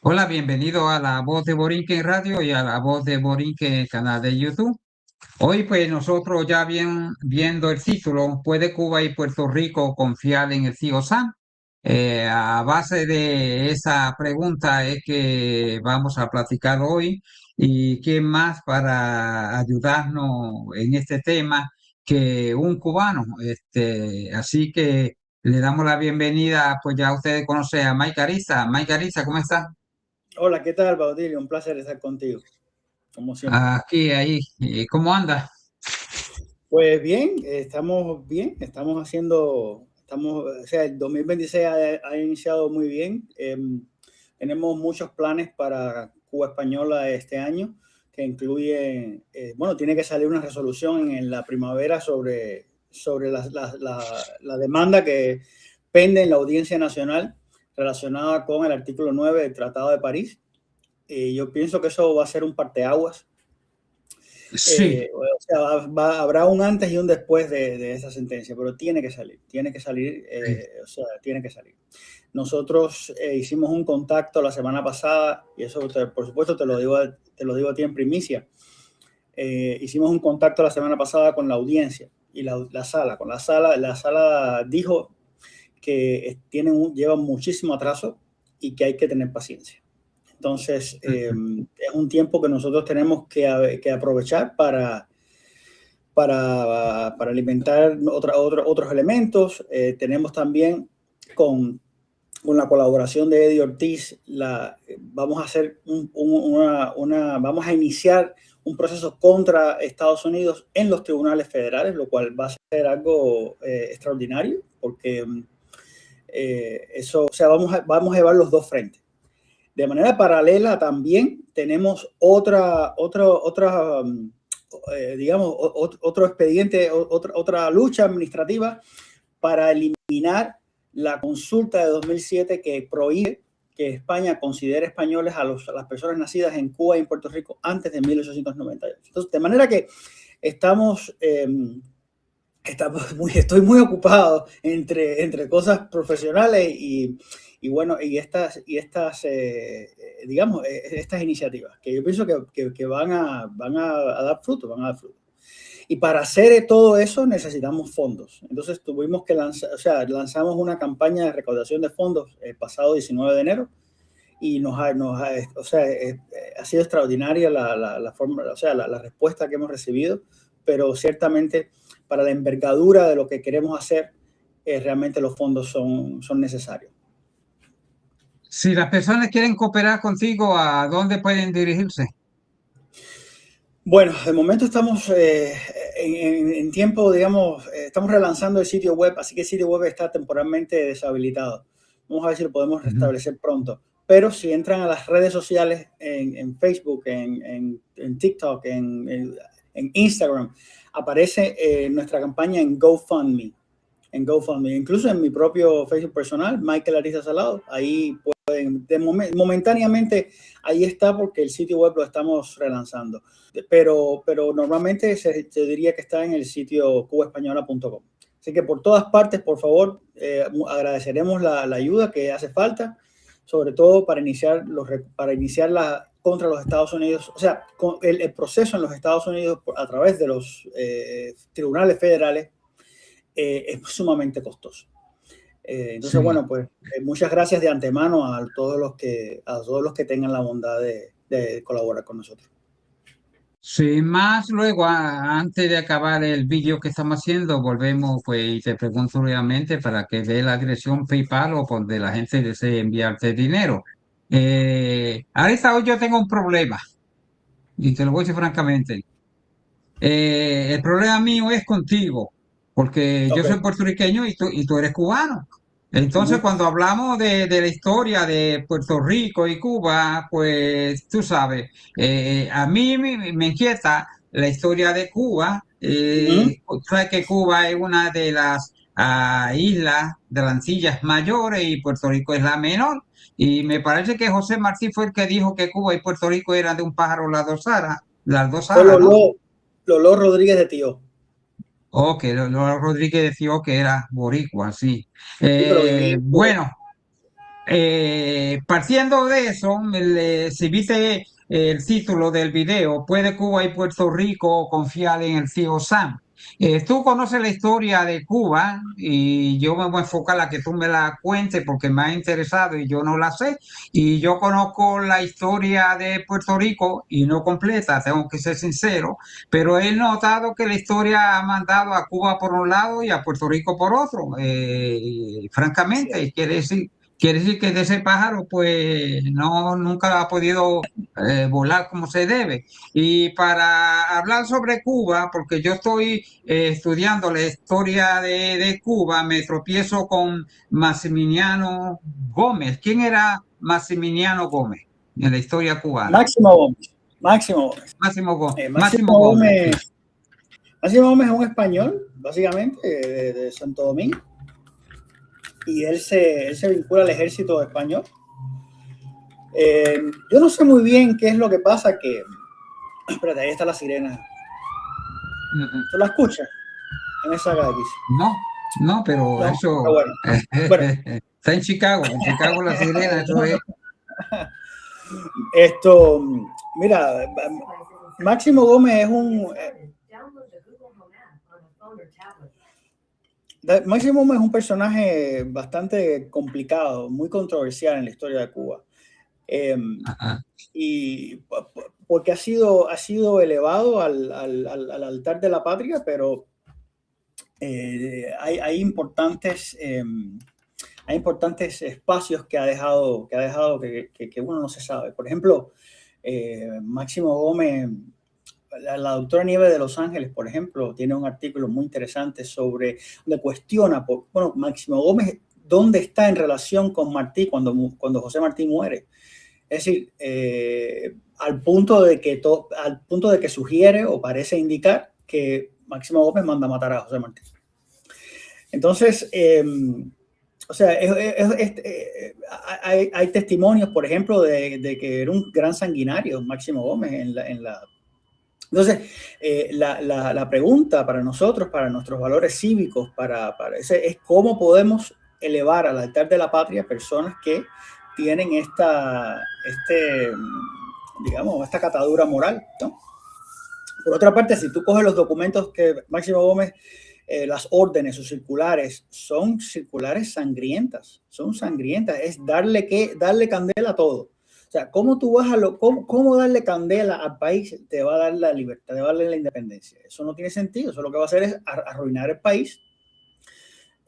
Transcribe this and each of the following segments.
Hola, bienvenido a La Voz de Borinquen Radio y a La Voz de Borinquen canal de YouTube. Hoy pues nosotros ya viendo el título, ¿puede Cuba y Puerto Rico confiar en el tío Sam? A base de esa pregunta es que vamos a platicar hoy y quién más para ayudarnos en este tema que un cubano. Así que le damos la bienvenida, pues ya ustedes conocen a Mike Ariza. Mike Ariza, ¿cómo está? Hola, ¿qué tal, Baudilio? Un placer estar contigo, como siempre. Aquí, ahí, ¿cómo anda? Pues bien, estamos haciendo, o sea, el 2026 ha iniciado muy bien. Tenemos muchos planes para Cuba Española este año, que incluye, bueno, tiene que salir una resolución en la primavera sobre la demanda que pende en la Audiencia Nacional relacionada con el artículo 9 del Tratado de París. Yo pienso que eso va a ser un parteaguas. Sí, O sea, habrá un antes y un después de esa sentencia, pero tiene que salir, o sea, tiene que salir. Nosotros hicimos un contacto la semana pasada, y eso por supuesto te lo digo a ti en primicia. Hicimos un contacto la semana pasada con la audiencia y la sala. La sala dijo que llevan muchísimo atraso y que hay que tener paciencia. Entonces, es un tiempo que nosotros tenemos que aprovechar para alimentar otros elementos. Tenemos también con la colaboración de Eddie Ortiz, vamos a hacer vamos a iniciar un proceso contra Estados Unidos en los tribunales federales, lo cual va a ser algo extraordinario, porque o sea, vamos a llevar los dos frentes. De manera paralela también tenemos digamos, otro expediente, otra lucha administrativa para eliminar la consulta de 2007 que prohíbe que España considere españoles a las personas nacidas en Cuba y en Puerto Rico antes de 1898. Entonces, de manera que estamos, estoy muy ocupado entre cosas profesionales y bueno, digamos, estas iniciativas que yo pienso que van a dar fruto, van a dar fruto. Y para hacer todo eso necesitamos fondos. Entonces tuvimos que lanzamos una campaña de recaudación de fondos el pasado 19 de enero y o sea, ha sido extraordinaria la forma, o sea, la respuesta que hemos recibido, pero ciertamente para la envergadura de lo que queremos hacer, realmente los fondos son necesarios. si las personas quieren cooperar contigo, ¿a dónde pueden dirigirse? Bueno, de momento estamos en tiempo, digamos, estamos relanzando el sitio web, así que el sitio web está temporalmente deshabilitado. Vamos a ver si lo podemos Ujú. restablecer pronto. Pero si entran a las redes sociales, en Facebook, en TikTok, en Instagram, aparece nuestra campaña en GoFundMe. Incluso en mi propio Facebook personal, Michael Ariza Salado, ahí momentáneamente ahí está porque el sitio web lo estamos relanzando, pero normalmente se diría que está en el sitio cubaespañola.com. Así que por todas partes, por favor, agradeceremos la ayuda que hace falta, sobre todo para iniciar contra los Estados Unidos, o sea, el proceso en los Estados Unidos a través de los tribunales federales es sumamente costoso. Entonces, Sí, bueno, pues muchas gracias de antemano a todos los que tengan la bondad de colaborar con nosotros. sin más, luego, antes de acabar el vídeo que estamos haciendo, volvemos pues, y te pregunto nuevamente para que dé la dirección PayPal o por donde la gente desee enviarte dinero. Ahorita hoy yo tengo un problema, y te lo voy a decir francamente. El problema mío es contigo, porque yo Ok. soy puertorriqueño y tú eres cubano. Entonces, Uh-huh. cuando hablamos de la historia de Puerto Rico y Cuba, pues tú sabes, a mí me inquieta la historia de Cuba. Uh-huh. Sabes que Cuba es una de las islas de las Antillas mayores y Puerto Rico es la menor. Y me parece que José Martí fue el que dijo que Cuba y Puerto Rico eran de un pájaro las dos Fue alas, ¿no? Lolo Rodríguez de Tío. Ok, Rodríguez decía que era boricua, sí. Sí, pero viví. Bueno, partiendo de eso, si viste el título del video, ¿puede Cuba y Puerto Rico confiar en el tío Sam? Tú conoces la historia de Cuba y yo me voy a enfocar a que tú me la cuentes porque me ha interesado y yo no la sé. Y yo conozco la historia de Puerto Rico y no completa, tengo que ser sincero, pero he notado que la historia ha mandado a Cuba por un lado y a Puerto Rico por otro. Sí. Francamente, quiere decir que de ese pájaro, pues no, nunca ha podido volar como se debe. Y para hablar sobre Cuba, porque yo estoy estudiando la historia de Cuba, me tropiezo con Maximiliano Gómez. ¿Quién era Maximiliano Gómez en la historia cubana? Máximo Gómez. Máximo Gómez. Máximo Máximo Gómez, sí. Gómez. Máximo Gómez es un español, básicamente, de Santo Domingo. Y él se vincula al ejército español. Yo no sé muy bien qué es lo que pasa que... Espérate, ahí está la sirena. ¿Tú la escuchas? En esa galaxia. No, no, pero No, eso bueno. Bueno. está en Chicago la sirena, eso es. Esto, mira, Máximo Gómez es Máximo Gómez es un personaje bastante complicado, muy controversial en la historia de Cuba. Y porque ha sido elevado al altar de la patria, pero hay importantes espacios que ha dejado que uno no se sabe. Por ejemplo, Máximo Gómez, la doctora Nieves de Los Ángeles, por ejemplo, tiene un artículo muy interesante donde cuestiona, Máximo Gómez, dónde está en relación con Martí cuando José Martí muere. Es decir, al punto de que sugiere o parece indicar que Máximo Gómez manda a matar a José Martí. Entonces, o sea, hay testimonios, por ejemplo, de que era un gran sanguinario Máximo Gómez Entonces, la pregunta para nosotros, para nuestros valores cívicos, es cómo podemos elevar al altar de la patria personas que tienen esta catadura moral, ¿no? Por otra parte, si tú coges los documentos que Máximo Gómez, las órdenes o circulares, son circulares sangrientas, es darle candela a todo. O sea, ¿cómo tú vas cómo darle candela al país te va a dar la libertad, te va a dar la independencia? Eso no tiene sentido, eso lo que va a hacer es arruinar el país.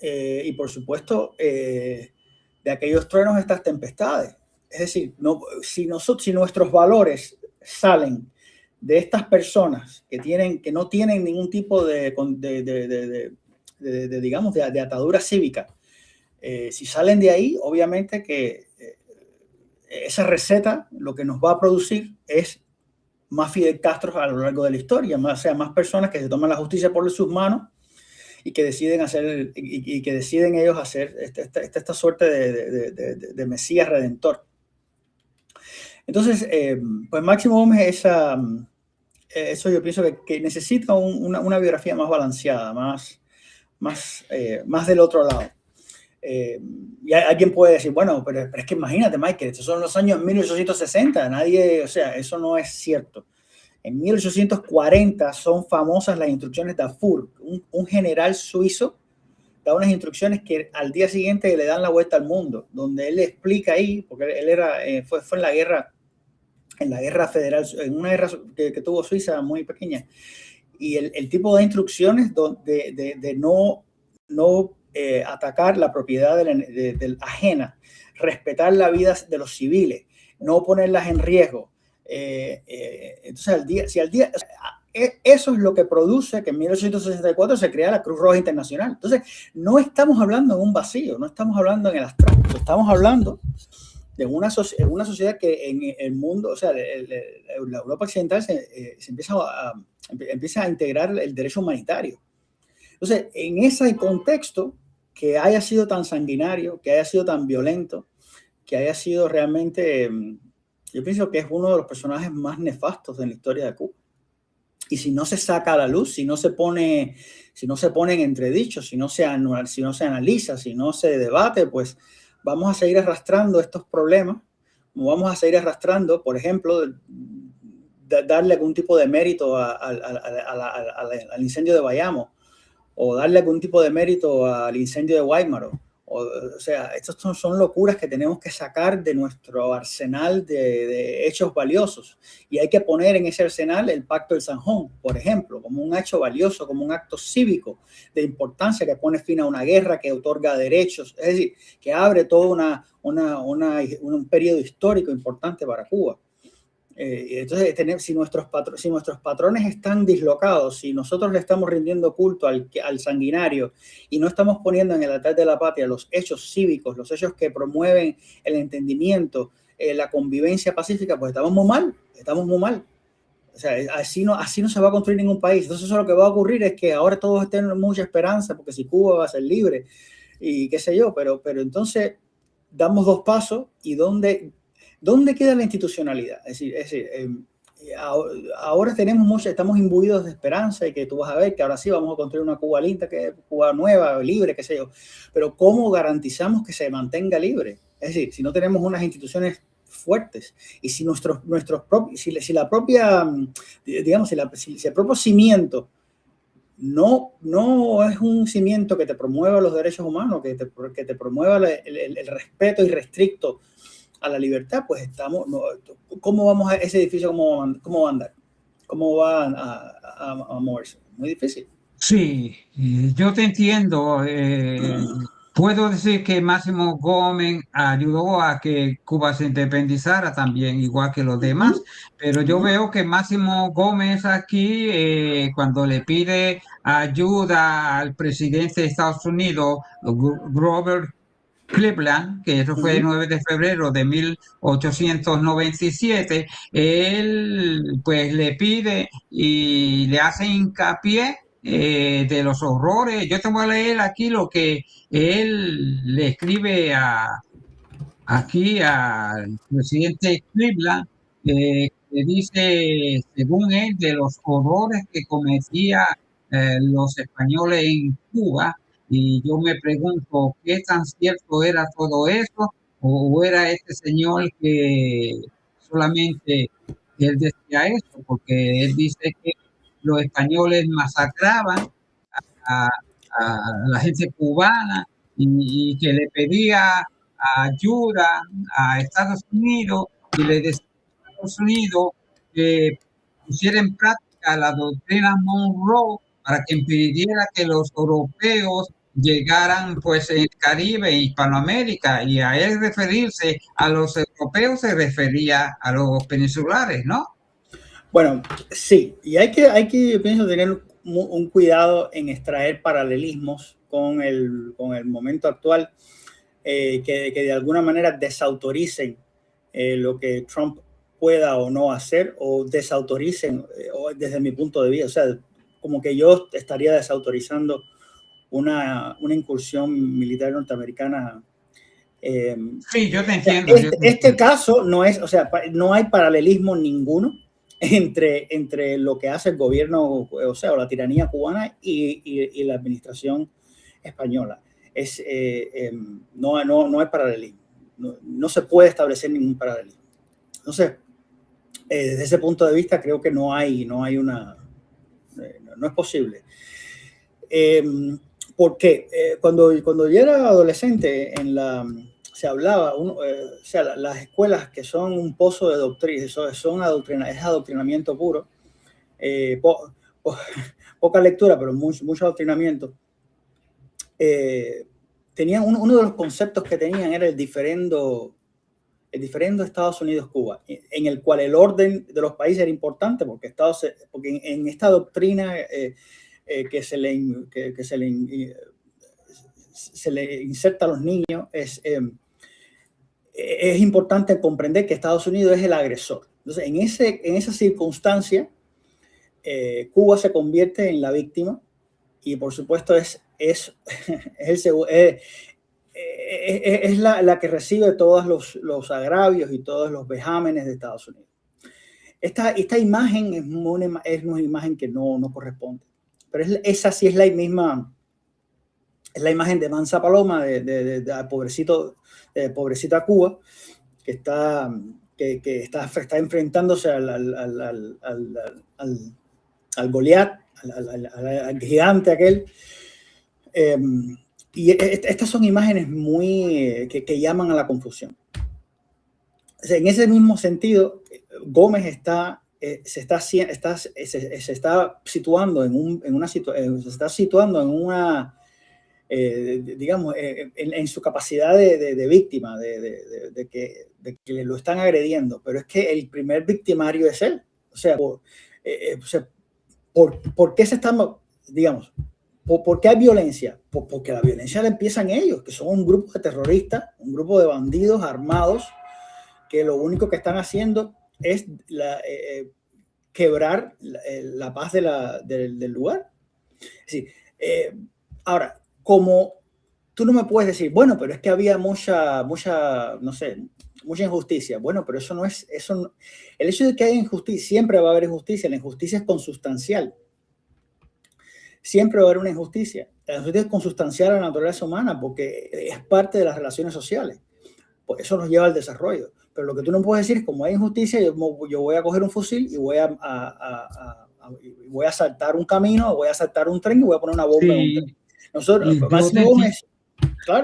Y por supuesto, de aquellos truenos estas tempestades. Es decir, si nuestros valores salen de estas personas que no tienen ningún tipo de atadura cívica, si salen de ahí, obviamente que esa receta lo que nos va a producir es más Fidel Castro a lo largo de la historia, más personas que se toman la justicia por sus manos y que deciden ellos hacer esta suerte de Mesías redentor. Entonces, pues Máximo Gómez, eso yo pienso que necesita una biografía más balanceada, más del otro lado. Y alguien puede decir, bueno, pero es que imagínate, Michael, estos son los años 1860, o sea, eso no es cierto. En 1840 son famosas las instrucciones de Darfur, un general suizo da unas instrucciones que al día siguiente le dan la vuelta al mundo, donde él explica ahí, porque él fue en la guerra federal, en una guerra que tuvo Suiza muy pequeña, y el tipo de instrucciones de no atacar la propiedad del ajena, respetar la vida de los civiles, no ponerlas en riesgo. Entonces, eso es lo que produce que en 1864 se crea la Cruz Roja Internacional. Entonces, no estamos hablando en un vacío, no estamos hablando en el abstracto, estamos hablando de una sociedad que en el mundo, o sea, la Europa occidental se empieza a integrar el derecho humanitario. Entonces, en ese contexto, que haya sido tan sanguinario, que haya sido tan violento, que haya sido realmente, yo pienso que es uno de los personajes más nefastos en la historia de Cuba. Y si no se saca a la luz, si no se pone en entredicho, si no se analiza, si no se debate, pues vamos a seguir arrastrando estos problemas, como vamos a seguir arrastrando, por ejemplo, darle algún tipo de mérito al incendio de Bayamo, o darle algún tipo de mérito al incendio de Guaymaro. O sea, estas son locuras que tenemos que sacar de nuestro arsenal de hechos valiosos. Y hay que poner en ese arsenal el Pacto del Zanjón, por ejemplo, como un hecho valioso, como un acto cívico de importancia que pone fin a una guerra, que otorga derechos, es decir, que abre todo un periodo histórico importante para Cuba. Entonces, si nuestros patrones están dislocados, si nosotros le estamos rindiendo culto al sanguinario y no estamos poniendo en el altar de la patria los hechos cívicos, los hechos que promueven el entendimiento, la convivencia pacífica, pues estamos muy mal, estamos muy mal. O sea, así no se va a construir ningún país. Entonces, eso lo que va a ocurrir es que ahora todos tienen mucha esperanza, porque si Cuba va a ser libre y qué sé yo, pero entonces damos dos pasos y ¿dónde queda la institucionalidad? Es decir, ahora estamos imbuidos de esperanza y que tú vas a ver que ahora sí vamos a construir una Cuba linda, que es Cuba nueva, libre, qué sé yo. Pero ¿cómo garantizamos que se mantenga libre? Es decir, si no tenemos unas instituciones fuertes y si si el propio cimiento no es un cimiento que te promueva los derechos humanos, que te promueva el respeto irrestricto a la libertad, pues ¿cómo vamos a ese edificio? ¿Cómo va a andar? ¿Cómo va a moverse? Muy difícil. Sí, yo te entiendo. Puedo decir que Máximo Gómez ayudó a que Cuba se independizara también, igual que los demás, pero yo veo que Máximo Gómez aquí, cuando le pide ayuda al presidente de Estados Unidos, Grover Cleveland, que eso fue el 9 de febrero de 1897, él pues le pide y le hace hincapié de los horrores. Yo te voy a leer aquí lo que él le escribe aquí al presidente Cleveland, que dice, según él, de los horrores que cometía los españoles en Cuba. Y yo me pregunto, ¿qué tan cierto era todo eso? ¿O era este señor que solamente él decía eso? Porque él dice que los españoles masacraban a, a la gente cubana y que le pedía ayuda a Estados Unidos y le decía a Estados Unidos que pusiera en práctica la doctrina Monroe para que impidiera que los europeos llegaran pues en el Caribe e Hispanoamérica, y a él referirse a los europeos se refería a los peninsulares, ¿no? Bueno, sí, y yo pienso, tener un cuidado en extraer paralelismos con el momento actual, que de alguna manera desautoricen lo que Trump pueda o no hacer, o desautoricen, desde mi punto de vista, o sea, como que yo estaría desautorizando una incursión militar norteamericana. Sí, yo te entiendo. Este caso no es, o sea, no hay paralelismo ninguno entre lo que hace el gobierno, o sea, o la tiranía cubana y la administración española. No hay paralelismo. No se puede establecer ningún paralelismo. Entonces, desde ese punto de vista, creo que no es posible. Porque cuando yo era adolescente, se hablaba, o sea, las escuelas que son un pozo de doctrina, es adoctrinamiento puro, poca lectura, pero mucho adoctrinamiento. Tenían uno de los conceptos que tenían era el diferendo Estados Unidos-Cuba, en el cual el orden de los países era importante, porque en esta doctrina que se le inserta a los niños, es importante comprender que Estados Unidos es el agresor. Entonces, en esa circunstancia, Cuba se convierte en la víctima y, por supuesto, es la que recibe todos los agravios y todos los vejámenes de Estados Unidos. Esta imagen es una imagen que no corresponde, pero esa sí es la misma Es la imagen de Mansa Paloma, de pobrecita Cuba, que está enfrentándose al Goliat, al gigante aquel. Y estas son imágenes muy que llaman a la confusión. O sea, en ese mismo sentido, Gómez se está situando digamos, en su capacidad de víctima, de que lo están agrediendo, pero es que el primer victimario es él. O sea, ¿por qué se están, digamos, por qué hay violencia? Porque la violencia la empiezan ellos, que son un grupo de terroristas, un grupo de bandidos armados, que lo único que están haciendo es quebrar la paz del lugar. Sí. Ahora, como tú no me puedes decir, bueno, pero es que había mucha, no sé, mucha injusticia. Bueno, pero eso no es, el hecho de que haya injusticia, siempre va a haber injusticia. La injusticia es consustancial. Siempre va a haber una injusticia. La injusticia es consustancial a la naturaleza humana porque es parte de las relaciones sociales. Pues eso nos lleva al desarrollo. Pero lo que tú no puedes decir es, como hay injusticia, yo voy a coger un fusil y voy a saltar un camino, voy a saltar un tren y voy a poner una bomba en un tren.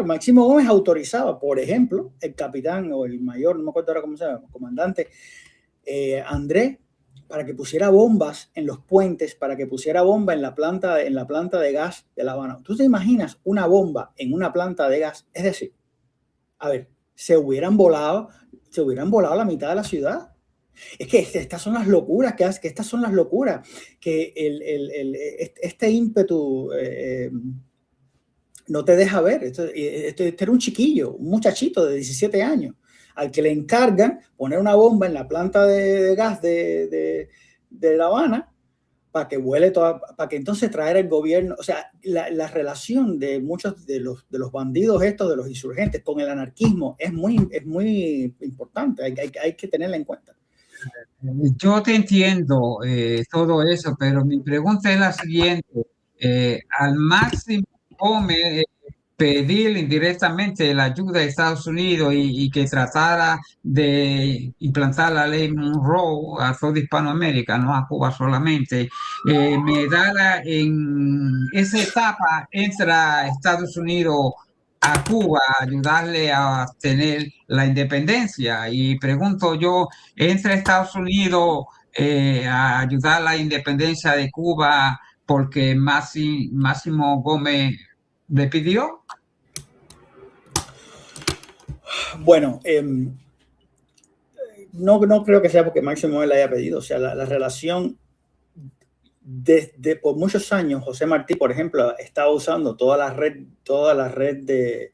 Máximo Gómez autorizaba, por ejemplo, el capitán o el mayor, no me acuerdo ahora cómo se llama, el comandante André, para que pusiera bombas en los puentes, para que pusiera bomba en la planta de gas de La Habana. ¿Tú te imaginas una bomba en una planta de gas? Es decir, a ver, se hubieran volado la mitad de la ciudad. Es que estas son las locuras que este ímpetu no te deja ver. Este era un chiquillo, un muchachito de 17 años, al que le encargan poner una bomba en la planta de gas de La Habana para que vuele para que entonces traer el gobierno. O sea, la relación de muchos de los bandidos estos, de los insurgentes, con el anarquismo es muy importante, hay que tenerla en cuenta. Yo te entiendo todo eso, pero mi pregunta es la siguiente. Al Máximo Gómez pedir indirectamente la ayuda de Estados Unidos y que tratara de implantar la ley Monroe a toda Hispanoamérica, no a Cuba solamente, en esa etapa entra Estados Unidos a Cuba a ayudarle a tener la independencia. Y pregunto yo, ¿entra Estados Unidos a ayudar a la independencia de Cuba porque Máximo Gómez le pidió? Bueno, no creo que sea porque Máximo le haya pedido. O sea, la relación desde por muchos años, José Martí, por ejemplo, estaba usando toda la red de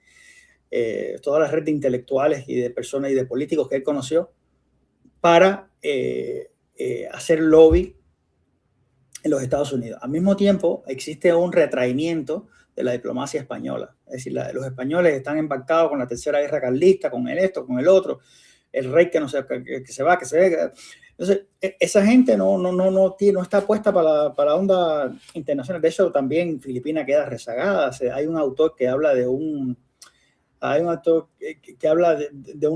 intelectuales y de personas y de políticos que él conoció para hacer lobby en los Estados Unidos. Al mismo tiempo, existe un retraimiento de la diplomacia española. Es decir, los españoles están embarcados con la tercera guerra carlista, con esto, con el otro, el rey que se va. Entonces, esa gente no está puesta para la onda internacional. De hecho, también Filipinas queda rezagada. Hay un autor que habla de un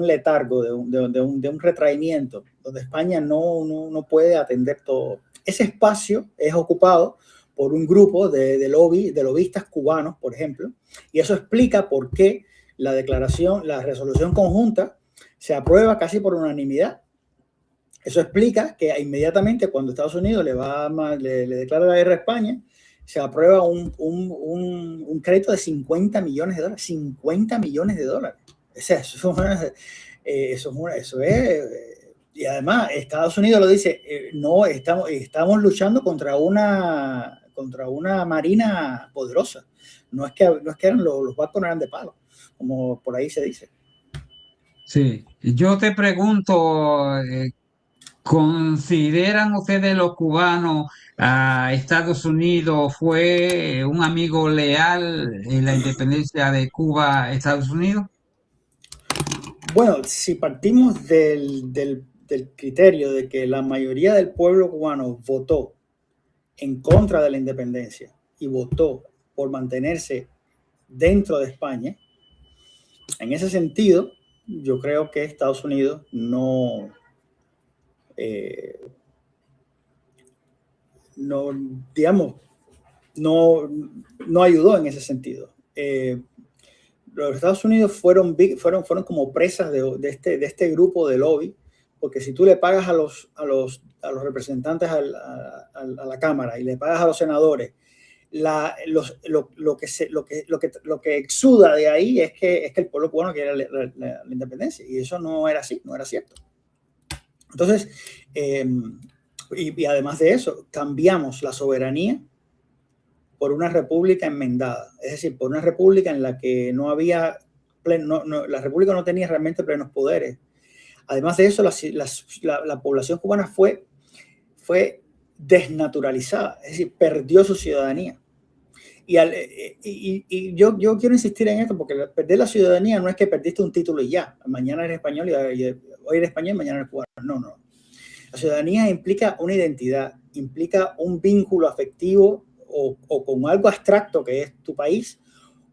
letargo, de un retraimiento, donde España no puede atender todo. Ese espacio es ocupado por un grupo de lobistas cubanos, por ejemplo, y eso explica por qué la resolución conjunta se aprueba casi por unanimidad. Eso explica que inmediatamente cuando Estados Unidos le declara la guerra a España, se aprueba un crédito de $50 millones. $50 millones. O sea, eso es. Y además, Estados Unidos lo dice, no, estamos luchando contra una marina poderosa. No es que eran los barcos no eran de palo, como por ahí se dice. Sí, yo te pregunto, ¿consideran ustedes los cubanos a Estados Unidos fue un amigo leal en la independencia de Cuba a Estados Unidos? Bueno, si partimos del criterio de que la mayoría del pueblo cubano votó en contra de la independencia y votó por mantenerse dentro de España. En ese sentido, yo creo que Estados Unidos no digamos, no ayudó en ese sentido. Los Estados Unidos fueron como presas de este grupo de lobby, porque si tú le pagas a los representantes a la Cámara y le pagas a los senadores, lo que exuda de ahí es que el pueblo cubano quiere la independencia, y eso no era así, no era cierto. Entonces, y además de eso, cambiamos la soberanía por una república enmendada, es decir, por una república en la que no había, la república no tenía realmente plenos poderes. Además de eso, la población cubana fue desnaturalizada, es decir, perdió su ciudadanía. Y yo quiero insistir en esto, porque perder la ciudadanía no es que perdiste un título y ya, mañana eres español y hoy eres español y mañana eres cubano. No. La ciudadanía implica una identidad, implica un vínculo afectivo o con algo abstracto que es tu país,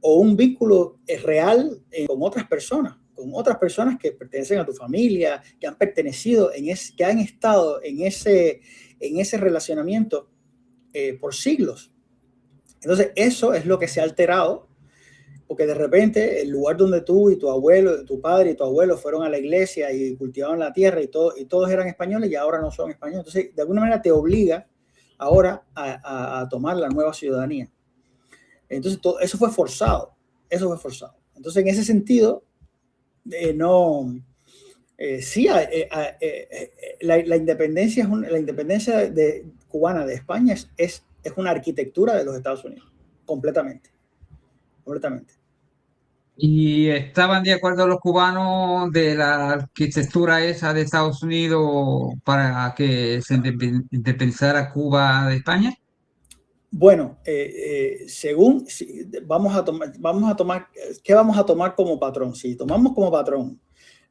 o un vínculo real con otras personas que pertenecen a tu familia, que han pertenecido, que han estado en ese relacionamiento por siglos. Entonces, eso es lo que se ha alterado, porque de repente el lugar donde tú y tu abuelo, tu padre y tu abuelo fueron a la iglesia y cultivaban la tierra y todos eran españoles, y ahora no son españoles. Entonces, de alguna manera te obliga ahora a tomar la nueva ciudadanía. Entonces, eso fue forzado. Entonces, en ese sentido, la independencia cubana de España es una arquitectura de los Estados Unidos, completamente. ¿Y estaban de acuerdo los cubanos de la arquitectura esa de Estados Unidos para que se independizara Cuba de España? Bueno, vamos a tomar, ¿qué vamos a tomar como patrón? Si tomamos como patrón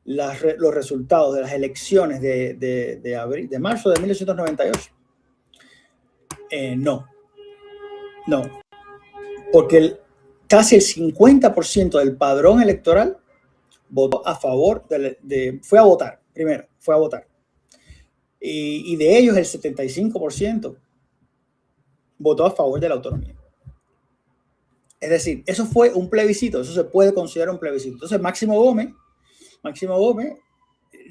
los resultados de las elecciones de marzo de 1898, no, porque casi el 50% del padrón electoral votó a favor fue a votar, y de ellos el 75% votó a favor de la autonomía. Es decir, eso fue un plebiscito, eso se puede considerar un plebiscito. Entonces Máximo Gómez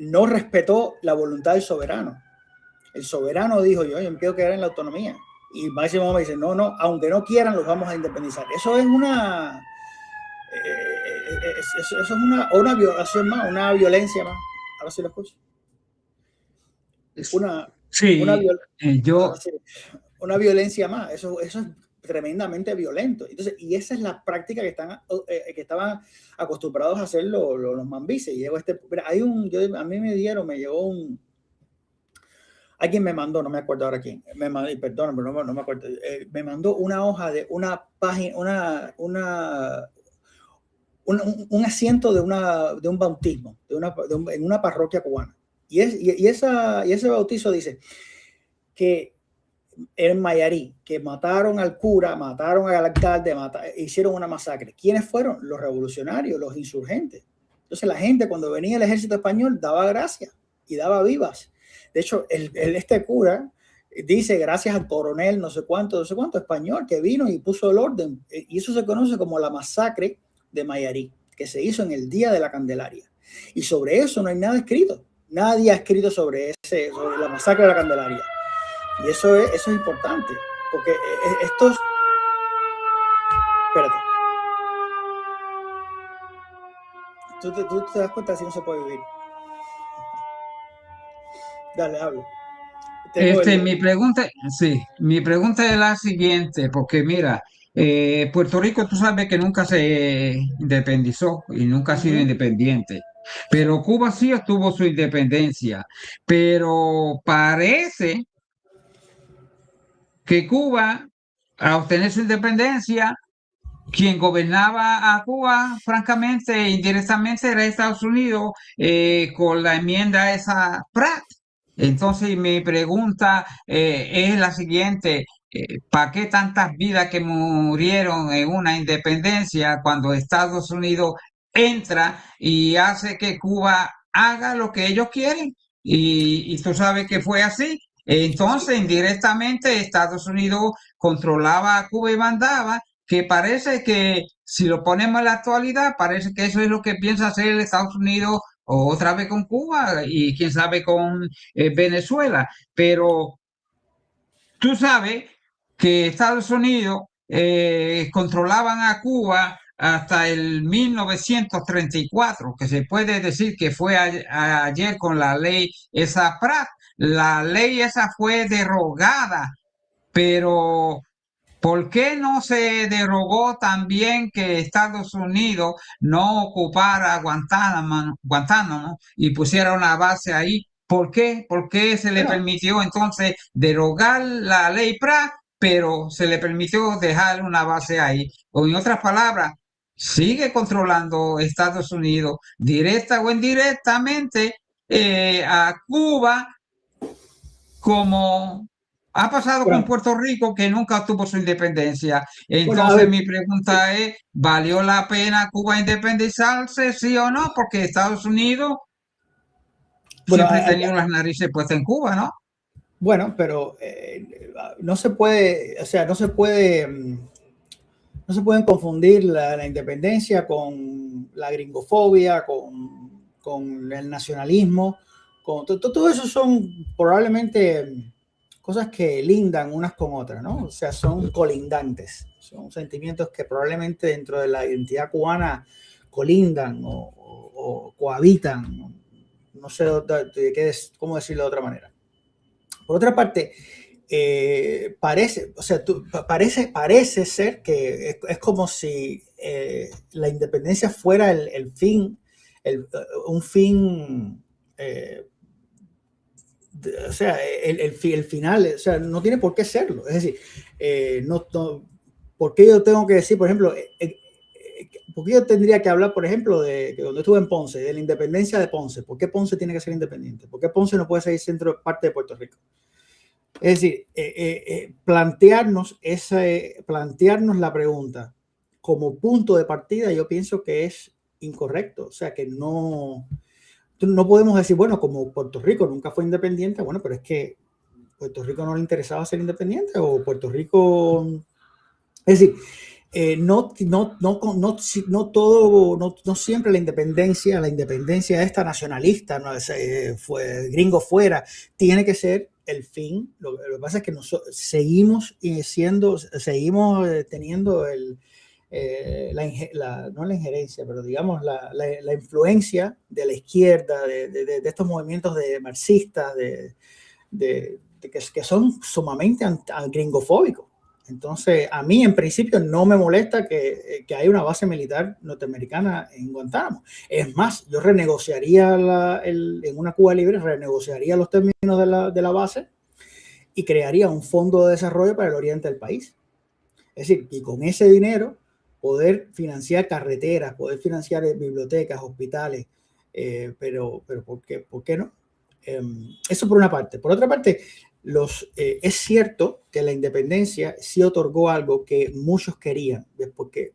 no respetó la voluntad del soberano. El soberano dijo, yo me quiero quedar en la autonomía. Y Máximo Gómez dice, no, aunque no quieran, los vamos a independizar. Eso es una violación más, una violencia más. Ahora sí lo escucho. Una violencia más. Eso es tremendamente violento. Entonces, y esa es la práctica que estaban acostumbrados a hacer los mambises. Y a mí me llegó alguien me mandó, no me acuerdo ahora quién, perdón, pero no me acuerdo, me mandó una hoja de una página, un asiento de un bautismo en una parroquia cubana. Y ese bautizo dice que en Mayarí, que mataron al cura, mataron al alcalde, hicieron una masacre. ¿Quiénes fueron? Los revolucionarios, los insurgentes. Entonces la gente, cuando venía el ejército español, daba gracias y daba vivas. De hecho, este cura dice gracias al coronel no sé cuánto español que vino y puso el orden. Y eso se conoce como la masacre de Mayarí, que se hizo en el Día de la Candelaria. Y sobre eso no hay nada escrito. Nadie ha escrito sobre la masacre de la Candelaria. Y eso es importante, porque estos... Espérate. Tú te das cuenta si no se puede vivir. Dale, hablo. Mi pregunta es la siguiente, porque mira, Puerto Rico tú sabes que nunca se independizó y nunca ha sido independiente, pero Cuba sí obtuvo su independencia, pero parece que Cuba, al obtener su independencia, quien gobernaba a Cuba, francamente, indirectamente, era Estados Unidos, con la enmienda esa Pratt. Entonces, mi pregunta es la siguiente: ¿para qué tantas vidas que murieron en una independencia cuando Estados Unidos entra y hace que Cuba haga lo que ellos quieren? Y tú sabes que fue así. Entonces, indirectamente, Estados Unidos controlaba a Cuba y mandaba, que parece que si lo ponemos en la actualidad, parece que eso es lo que piensa hacer el Estados Unidos otra vez con Cuba y quién sabe con Venezuela. Pero tú sabes que Estados Unidos controlaban a Cuba hasta el 1934, que se puede decir que fue ayer con la ley esa Pratt. La ley esa fue derogada, pero ¿por qué no se derogó también que Estados Unidos no ocupara Guantánamo y pusiera una base ahí? ¿Por qué? ¿Por qué se le Bueno, permitió entonces derogar la ley Pratt, pero se le permitió dejar una base ahí? O en otras palabras, sigue controlando Estados Unidos directa o indirectamente a Cuba, como ha pasado con bueno, Puerto Rico, que nunca tuvo su independencia. bueno, a Entonces ver, mi pregunta es, ¿valió la pena Cuba independizarse, sí o no? Porque Estados Unidos bueno, siempre ha tenido las narices puestas en Cuba, ¿no? bueno, pero no se puede, o sea, no se pueden confundir la independencia con la gringofobia, con el nacionalismo, todo eso son probablemente cosas que lindan unas con otras, ¿no? O sea, son colindantes, son sentimientos que probablemente dentro de la identidad cubana colindan o cohabitan, no sé cómo decirlo de otra manera. Por otra parte, parece, o sea, parece ser que es como si la independencia fuera el fin, un fin, o sea, el final, o sea, no tiene por qué serlo. Es decir, ¿por qué yo tengo que decir, por ejemplo, ¿por qué yo tendría que hablar, por ejemplo, de que cuando estuve en Ponce, de la independencia de Ponce? ¿Por qué Ponce tiene que ser independiente? ¿Por qué Ponce no puede ser centro parte de Puerto Rico? Es decir, plantearnos la pregunta como punto de partida, yo pienso que es incorrecto. O sea, que no podemos decir, bueno, como Puerto Rico nunca fue independiente, bueno, pero es que Puerto Rico no le interesaba ser independiente o Puerto Rico. Es decir, no siempre la independencia esta nacionalista, no, gringo fuera, tiene que ser el fin. Lo que pasa es que seguimos teniendo no la injerencia, pero digamos la influencia de la izquierda, de estos movimientos de marxistas, que son sumamente gringofóbicos. Entonces, a mí en principio no me molesta que haya una base militar norteamericana en Guantánamo. Es más, yo renegociaría en una Cuba libre, renegociaría los términos de la base y crearía un fondo de desarrollo para el oriente del país. Es decir, y con ese dinero poder financiar carreteras, poder financiar bibliotecas, hospitales, pero ¿por qué no? Eso por una parte. Por otra parte, es cierto que la independencia sí otorgó algo que muchos querían, porque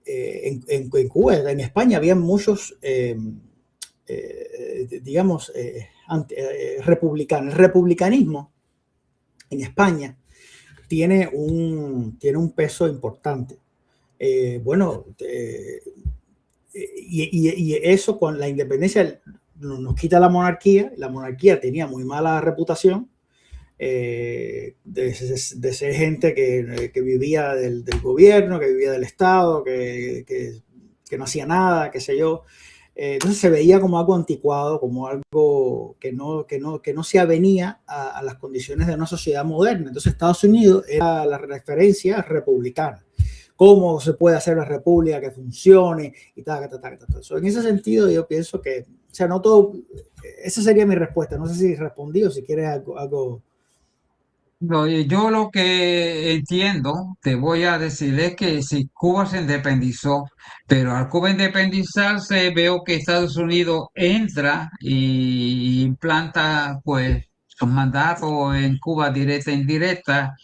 en Cuba, en España, había muchos, digamos, republicanos. El republicanismo en España tiene un peso importante. Bueno, y eso con la independencia nos quita la monarquía tenía muy mala reputación de ser gente que vivía del gobierno, que vivía del Estado, que no hacía nada, qué sé yo. Entonces se veía como algo anticuado, como algo que no se avenía a las condiciones de una sociedad moderna. Entonces Estados Unidos era la referencia republicana. ¿Cómo se puede hacer la república que funcione? Y tal. En ese sentido yo pienso que, o sea, no todo, esa sería mi respuesta. No sé si respondí o si quieres algo. No, y yo lo que entiendo, te voy a decir, es que si Cuba se independizó, pero al Cuba independizarse veo que Estados Unidos entra y implanta pues Son mandatos en Cuba directa e indirecta,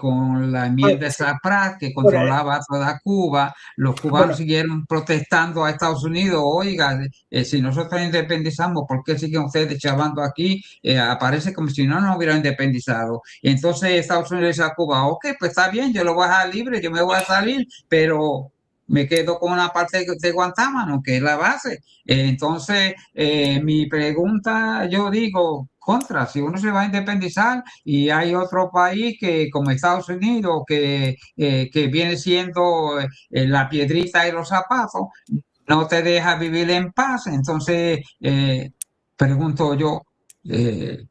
con la enmienda Sí. Saprat que Bueno, controlaba toda Cuba. Los cubanos bueno, siguieron protestando a Estados Unidos. Oiga, si nosotros independizamos, ¿por qué siguen ustedes chavando aquí? Aparece como si no nos hubieran independizado. Y entonces Estados Unidos dice a Cuba, ok, pues está bien, yo lo voy a dejar libre, yo me voy a salir, pero me quedo con una parte de Guantánamo, que es la base. Entonces, mi pregunta, yo digo, contra, si uno se va a independizar y hay otro país que, como Estados Unidos, que viene siendo la piedrita y los zapatos, no te deja vivir en paz, entonces pregunto yo,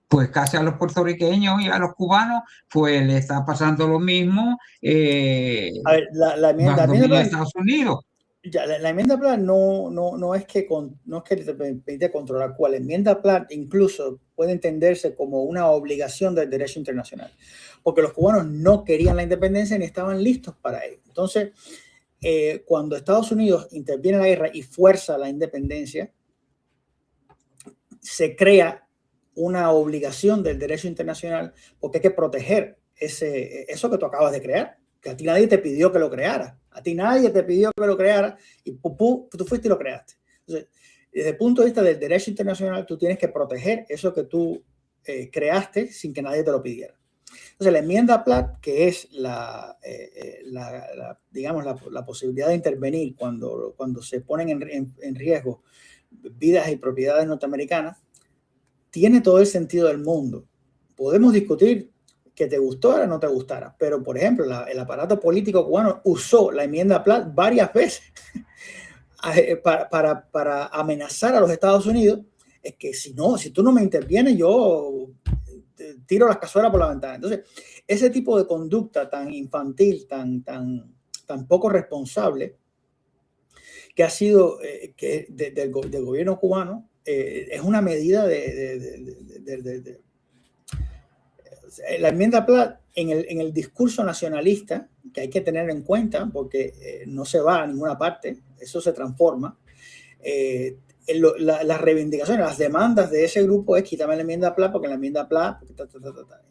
pues casi a los puertorriqueños y a los cubanos, pues le está pasando lo mismo a ver, bajo la enmienda dominio de plan, Estados Unidos. ya, la enmienda plan no es que no es que te permite controlar cuál. La enmienda plan incluso puede entenderse como una obligación del derecho internacional, porque los cubanos no querían la independencia ni estaban listos para ello. Entonces, cuando Estados Unidos interviene en la guerra y fuerza la independencia, se crea una obligación del derecho internacional porque hay que proteger eso que tú acabas de crear, que a ti nadie te pidió que lo creara, a ti nadie te pidió que lo creara y tú fuiste y lo creaste. Entonces, desde el punto de vista del derecho internacional, tú tienes que proteger eso que tú creaste sin que nadie te lo pidiera. Entonces, la enmienda Platt, que es digamos, la posibilidad de intervenir cuando se ponen en riesgo vidas y propiedades norteamericanas, tiene todo el sentido del mundo. Podemos discutir que te gustara o no te gustara, pero por ejemplo, el aparato político cubano usó la enmienda Platt varias veces para amenazar a los Estados Unidos. Es que si tú no me intervienes, yo tiro las cazuelas por la ventana. Entonces, ese tipo de conducta tan infantil, tan poco responsable, que ha sido del gobierno cubano, es una medida la enmienda Platt en el discurso nacionalista, que hay que tener en cuenta porque no se va a ninguna parte, eso se transforma. Las reivindicaciones, las demandas de ese grupo es quitarme la enmienda Platt porque la enmienda Platt,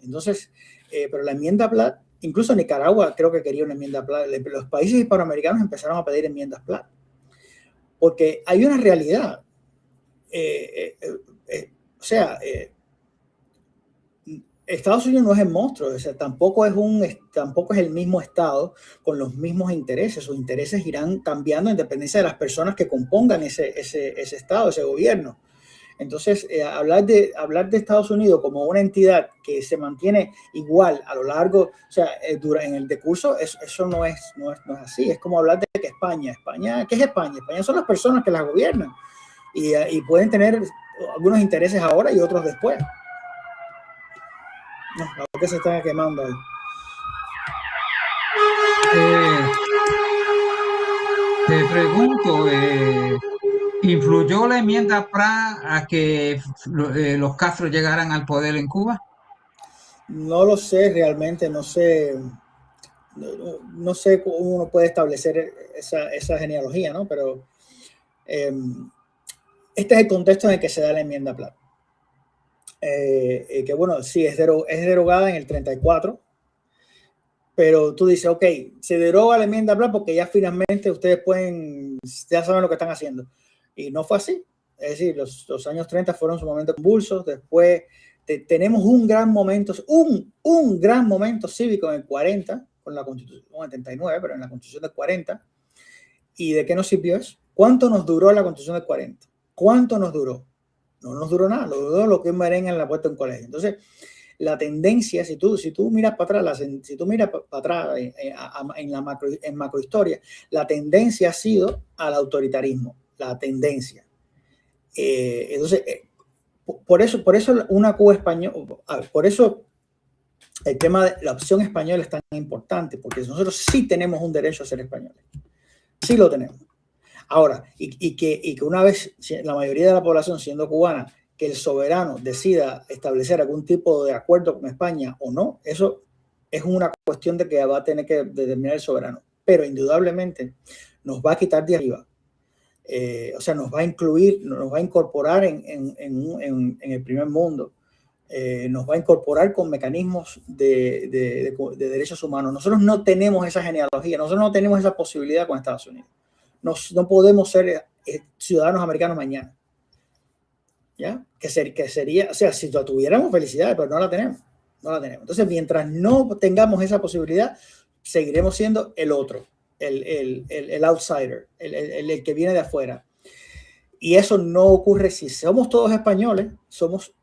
entonces, pero la enmienda Platt, incluso Nicaragua creo que quería una enmienda Platt, los países hispanoamericanos empezaron a pedir enmiendas Platt, porque hay una realidad, o sea, Estados Unidos no es el monstruo, o sea, tampoco es el mismo Estado con los mismos intereses. Sus intereses irán cambiando en dependencia de las personas que compongan ese Estado, ese gobierno. Entonces, hablar de Estados Unidos como una entidad que se mantiene igual a lo largo, o sea, en el discurso, eso no es así. Es como hablar de que España, ¿qué es España? España son las personas que las gobiernan y pueden tener algunos intereses ahora y otros después. No, la que se está quemando ahí. Te pregunto, ¿influyó la enmienda PRA a que los Castro llegaran al poder en Cuba? No lo sé realmente, no sé cómo uno puede establecer esa genealogía, ¿no? Pero este es el contexto en el que se da la enmienda Platt. Que bueno, sí, es derogada en el 34, pero tú dices, ok, se deroga la enmienda Platt porque ya finalmente ustedes ya saben lo que están haciendo. Y no fue así. Es decir, los años 30 fueron su momento convulsos. Después tenemos un gran momento cívico en el 40, con la Constitución, en el 39, pero en la Constitución del 40. ¿Y de qué nos sirvió eso? ¿Cuánto nos duró la Constitución del 40? ¿Cuánto nos duró? No nos duró nada, duró lo que un merengue en la puerta de un colegio. Entonces, la tendencia, si tú miras para atrás, en macrohistoria, la tendencia ha sido al autoritarismo, la tendencia. Entonces, por eso una Cuba española, por eso el tema de la opción española es tan importante, porque nosotros sí tenemos un derecho a ser españoles, sí lo tenemos. Ahora, y que una vez la mayoría de la población siendo cubana, que el soberano decida establecer algún tipo de acuerdo con España o no, eso es una cuestión de que va a tener que determinar el soberano. Pero indudablemente nos va a quitar de arriba. O sea, nos va a incluir, nos va a incorporar en el primer mundo. nos va a incorporar con mecanismos de derechos humanos. Nosotros no tenemos esa genealogía, nosotros no tenemos esa posibilidad con Estados Unidos. No podemos ser ciudadanos americanos mañana. ¿Ya? Que sería, o sea, si la tuviéramos, felicidades, pero no la tenemos. No la tenemos. Entonces, mientras no tengamos esa posibilidad, seguiremos siendo el otro, el outsider, el que viene de afuera. Y eso no ocurre si somos todos españoles,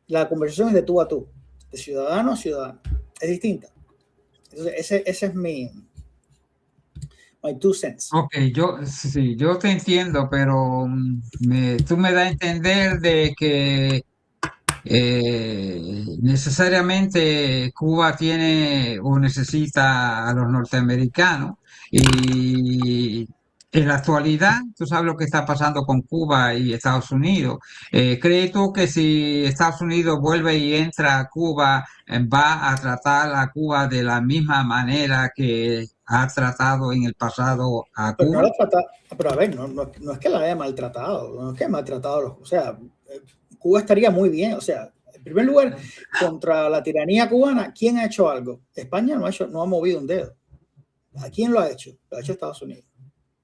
la conversación es de tú a tú, de ciudadano a ciudadano. Es distinta. Entonces, ese es my 2 cents. Ok, yo te entiendo, pero tú me das a entender de que necesariamente Cuba tiene o necesita a los norteamericanos y en la actualidad, tú sabes lo que está pasando con Cuba y Estados Unidos. ¿Crees tú que si Estados Unidos vuelve y entra a Cuba, va a tratar a Cuba de la misma manera que ha tratado en el pasado a Pero no Cuba? la trata, pero a ver, no es que la haya maltratado, no es que haya maltratado, o sea, Cuba estaría muy bien, o sea, en primer lugar, contra la tiranía cubana, ¿quién ha hecho algo? España no ha movido un dedo. ¿A quién lo ha hecho? Lo ha hecho Estados Unidos.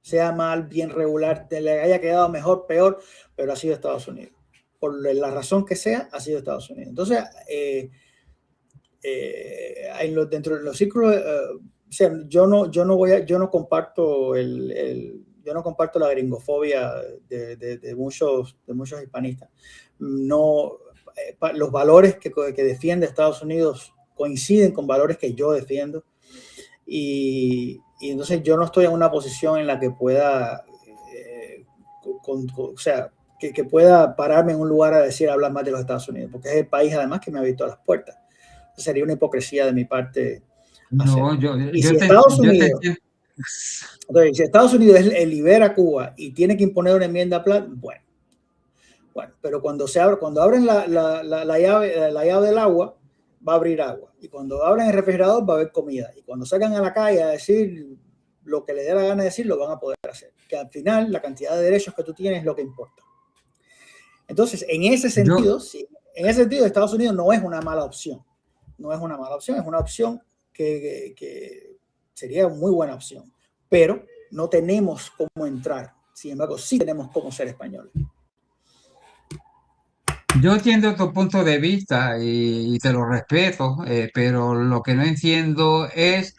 Sea mal, bien regular, le haya quedado mejor, peor, pero ha sido Estados Unidos. Por la razón que sea, ha sido Estados Unidos. Entonces, dentro de los círculos, o sea, yo no comparto yo no comparto la gringofobia de muchos hispanistas. No, los valores que defiende Estados Unidos coinciden con valores que yo defiendo. Y entonces yo no estoy en una posición en la que pueda, o sea, que pueda pararme en un lugar a hablar más de los Estados Unidos, porque es el país además que me ha abierto las puertas. Sería una hipocresía de mi parte No, hacerlo. Y yo si te, Estados yo te Unidos, entiendo. entonces, si Estados Unidos libera a Cuba y tiene que imponer una enmienda a plan, bueno, pero cuando abren la llave del agua, va a abrir agua. Y cuando abren el refrigerador, va a haber comida. Y cuando salgan a la calle a decir lo que le dé la gana de decir, lo van a poder hacer. Que al final, la cantidad de derechos que tú tienes es lo que importa. Entonces, en ese sentido, Estados Unidos no es una mala opción. No es una mala opción, es una opción que sería una muy buena opción. Pero no tenemos cómo entrar. Sin embargo, sí tenemos cómo ser españoles. Yo entiendo tu punto de vista y te lo respeto, pero lo que no entiendo es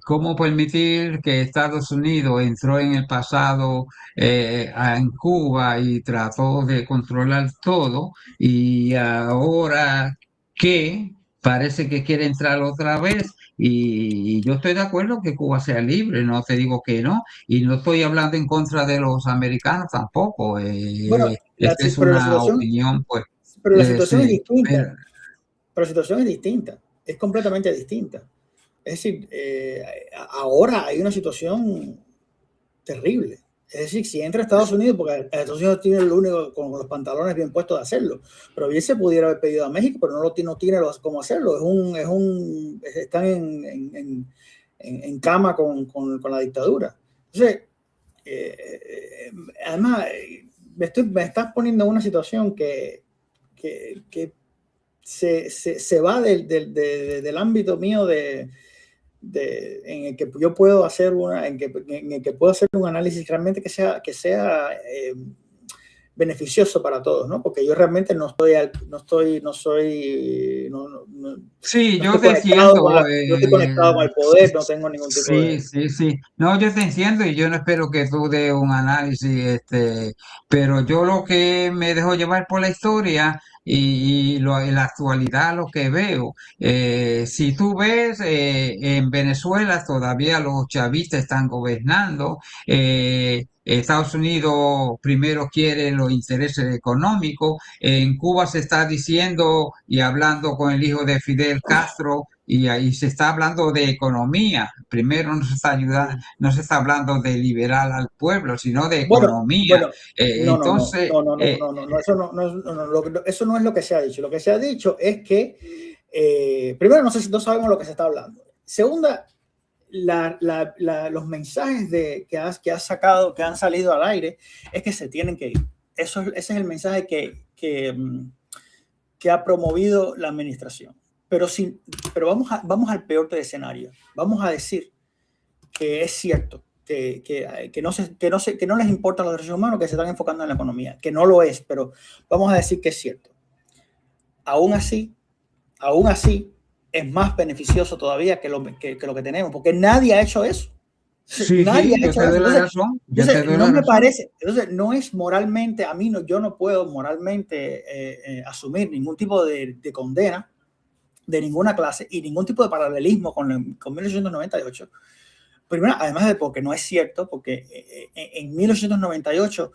cómo permitir que Estados Unidos entró en el pasado en Cuba y trató de controlar todo y ahora que parece que quiere entrar otra vez y yo estoy de acuerdo que Cuba sea libre, no te digo que no, y no estoy hablando en contra de los americanos tampoco. Bueno, Esta es pero una opinión, pues, la situación es sí, distinta. pero Pero la situación es distinta. Es completamente distinta. Es decir, ahora hay una situación terrible. Es decir, si entra a Estados Unidos, porque Estados Unidos tiene el único con los pantalones bien puestos de hacerlo, pero bien se pudiera haber pedido a México, pero no tiene cómo hacerlo. Están en cama con la dictadura. Entonces, además, me estás poniendo en una situación que se va del ámbito mío en el que yo puedo hacer en el que puedo hacer un análisis realmente que sea beneficioso para todos, ¿no? Porque yo realmente no estoy sí, yo te conectado entiendo. no estoy conectado con el poder, no tengo ningún tipo Sí, de... sí, sí. No, yo te entiendo y yo no espero que tú des un análisis, pero yo lo que me dejo llevar por la historia en la actualidad lo que veo. Si tú ves, en Venezuela todavía los chavistas están gobernando. Estados Unidos primero quiere los intereses económicos. En Cuba se está diciendo y hablando con el hijo de Fidel Castro y ahí se está hablando de economía. Primero no se está hablando de liberar al pueblo, sino de economía. Bueno, Entonces, eso no es lo que se ha dicho. Lo que se ha dicho es que, primero, no sabemos lo que se está hablando. Segunda, los mensajes que has sacado, que han salido al aire, es que se tienen que ir. Ese es el mensaje que ha promovido la administración. Pero vamos al peor de escenario. Vamos a decir que es cierto que no les importan los derechos humanos, que se están enfocando en la economía, que no lo es, pero vamos a decir que es cierto. Aún así, es más beneficioso todavía que lo que tenemos, porque nadie ha hecho eso. Sí, nadie ha hecho eso. Entonces, no me parece. Entonces, no es moralmente, yo no puedo moralmente asumir ningún tipo de condena de ninguna clase y ningún tipo de paralelismo con 1898. Primero, además de porque no es cierto, porque en 1898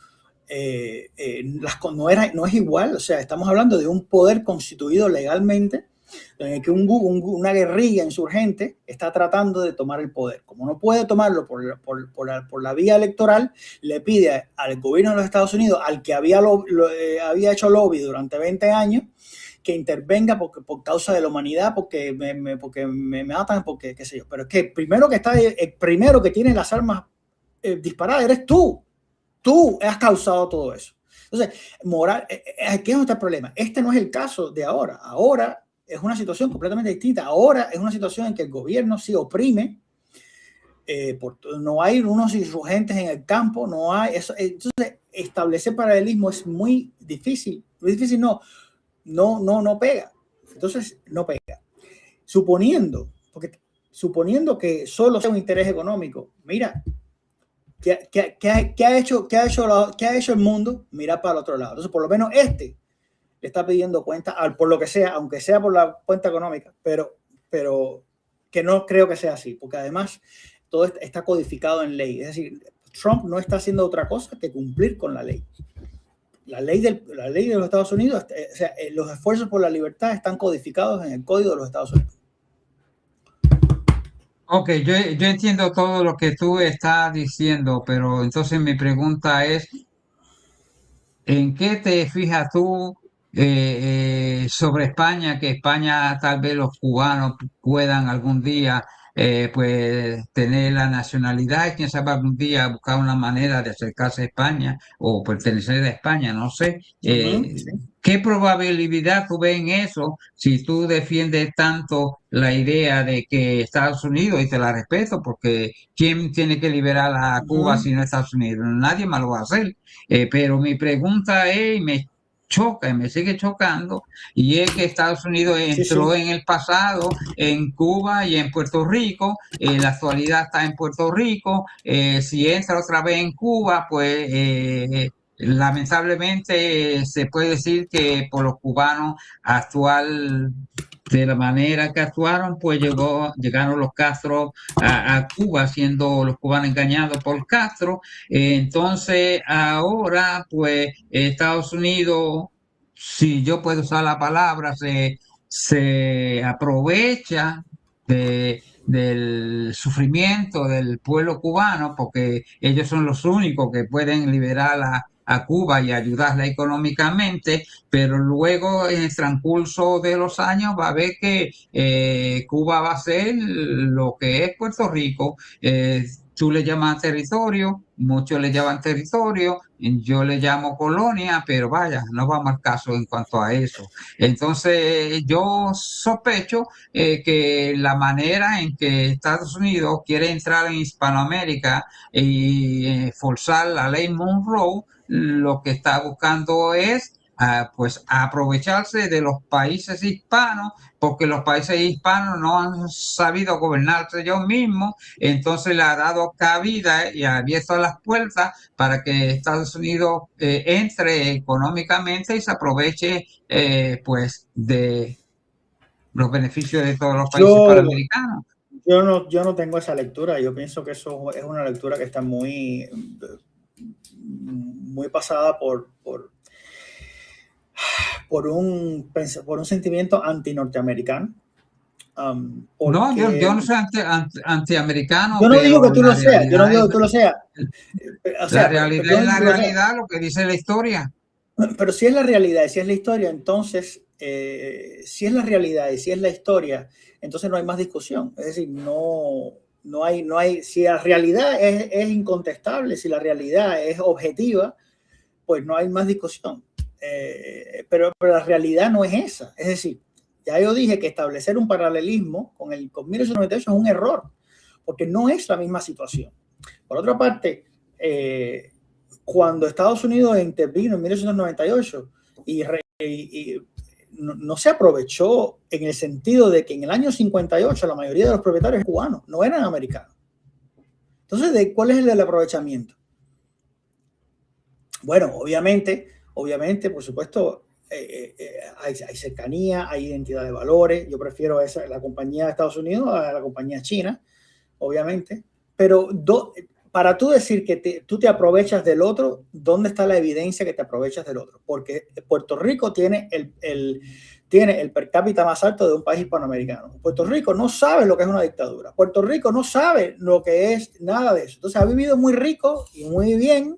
no es igual. O sea, estamos hablando de un poder constituido legalmente, en el que una guerrilla insurgente está tratando de tomar el poder. Como no puede tomarlo por la vía electoral, le pide al gobierno de los Estados Unidos, al que había hecho lobby durante 20 años, que intervenga por causa de la humanidad, porque me matan, porque qué sé yo. Pero es que el primero que tiene las armas disparadas eres tú. Tú has causado todo eso. Entonces, ¿qué es nuestro problema? Este no es el caso de ahora. Ahora es una situación completamente distinta. Ahora es una situación en que el gobierno sí oprime. No hay unos insurgentes en el campo, no hay eso. Entonces, establecer paralelismo es muy difícil. Muy difícil, no pega. Entonces, no pega. Suponiendo que solo sea un interés económico, mira, ¿qué ha hecho el mundo? Mira para el otro lado. Entonces, por lo menos le está pidiendo cuenta, por lo que sea, aunque sea por la cuenta económica, pero que no creo que sea así, porque además todo está codificado en ley. Es decir, Trump no está haciendo otra cosa que cumplir con la ley. La ley de los Estados Unidos, o sea, los esfuerzos por la libertad están codificados en el Código de los Estados Unidos. Ok, yo entiendo todo lo que tú estás diciendo, pero entonces mi pregunta es, ¿en qué te fijas tú sobre España, que España tal vez los cubanos puedan algún día pues tener la nacionalidad y quién sabe algún día buscar una manera de acercarse a España o pertenecer a España? No sé. Sí. ¿Qué probabilidad tú ves en eso si tú defiendes tanto la idea de que Estados Unidos, y te la respeto, porque ¿quién tiene que liberar a Cuba si no Estados Unidos? Nadie más lo va a hacer. Pero mi pregunta es, y me choca, y me sigue chocando, y es que Estados Unidos entró en el pasado en Cuba y en Puerto Rico, en la actualidad está en Puerto Rico, si entra otra vez en Cuba, pues lamentablemente se puede decir que por los cubanos actual de la manera que actuaron, pues llegaron los Castro a Cuba, siendo los cubanos engañados por Castro. Entonces, ahora, pues, Estados Unidos, si yo puedo usar la palabra, se aprovecha del sufrimiento del pueblo cubano, porque ellos son los únicos que pueden liberar a Cuba y ayudarla económicamente, pero luego en el transcurso de los años va a ver que Cuba va a ser lo que es Puerto Rico. Tú le llamas territorio, muchos le llaman territorio, yo le llamo colonia, pero vaya, no vamos al caso en cuanto a eso. Entonces, yo sospecho que la manera en que Estados Unidos quiere entrar en Hispanoamérica y forzar la ley Monroe, lo que está buscando es pues aprovecharse de los países hispanos, porque los países hispanos no han sabido gobernarse ellos mismos, entonces le ha dado cabida y ha abierto las puertas para que Estados Unidos entre económicamente y se aproveche pues de los beneficios de todos los países panamericanos. Yo no tengo esa lectura. Yo pienso que eso es una lectura que está muy pasada por un sentimiento anti-norteamericano. No, yo no soy antiamericano, yo no digo que tú lo seas, yo no digo que tú lo seas. La realidad es la realidad, lo que dice la historia. Pero si es la realidad y si es la historia, entonces, si es la realidad y si es la historia, entonces no hay más discusión. Es decir, no hay, si la realidad es incontestable, si la realidad es objetiva, pues no hay más discusión. pero la realidad no es esa. Es decir, ya yo dije que establecer un paralelismo con 1898 es un error, porque no es la misma situación. Por otra parte, cuando Estados Unidos intervino en 1898 y no se aprovechó en el sentido de que en el año 58 la mayoría de los propietarios cubanos no eran americanos. Entonces, ¿cuál es el aprovechamiento? Bueno, obviamente, por supuesto, hay cercanía, hay identidad de valores. Yo prefiero la compañía de Estados Unidos a la compañía china, obviamente. Pero para tú decir que tú te aprovechas del otro, ¿dónde está la evidencia que te aprovechas del otro? Porque Puerto Rico tiene el per cápita más alto de un país hispanoamericano. Puerto Rico no sabe lo que es una dictadura. Puerto Rico no sabe lo que es nada de eso. Entonces ha vivido muy rico y muy bien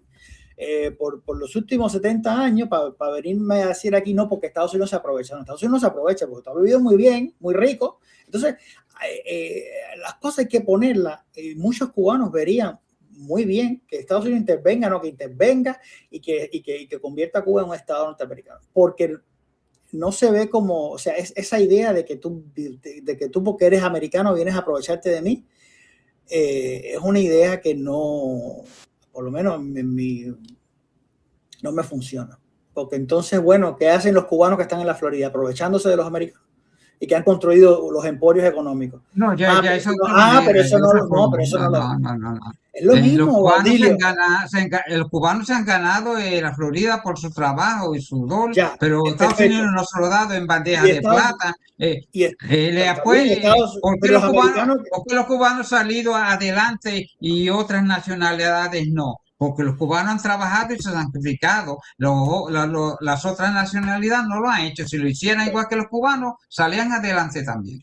por los últimos 70 años para venirme a decir aquí no, porque Estados Unidos se aprovecha. No, Estados Unidos no se aprovecha porque ha vivido muy bien, muy rico. Entonces, las cosas hay que ponerlas. Muchos cubanos verían muy bien que Estados Unidos intervenga, no que intervenga y que convierta a Cuba en un estado norteamericano. Porque no se ve como, o sea, esa idea de que tú porque eres americano vienes a aprovecharte de mí, es una idea que no, por lo menos no me funciona. Porque entonces, bueno, ¿qué hacen los cubanos que están en la Florida? Aprovechándose de los americanos y que han construido los emporios económicos. No, ya eso pero eso no, pero eso no, no. Es lo mismo, Los cubanos Baudilio. los cubanos se han ganado la Florida por su trabajo y sudor, Ya, pero Estados perfecto. Unidos no se lo ha dado en bandeja de plata. ¿Por qué los cubanos han salido adelante y otras nacionalidades no? Porque los cubanos han trabajado y se han sacrificado. Las otras nacionalidades no lo han hecho. Si lo hicieran igual que los cubanos, salían adelante también.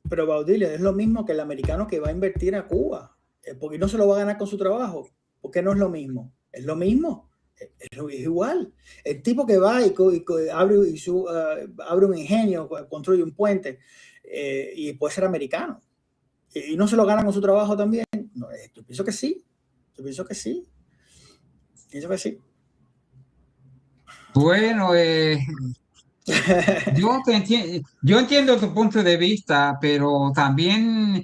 Pero Baudilio, es lo mismo que el americano que va a invertir a Cuba. Porque no se lo va a ganar con su trabajo. ¿Por qué no es lo mismo? Es lo mismo. Es igual. El tipo que va y abre un ingenio, construye un puente y puede ser americano. Y no se lo gana con su trabajo también. No, yo pienso que sí. Pienso que sí. Bueno, yo entiendo tu punto de vista, pero también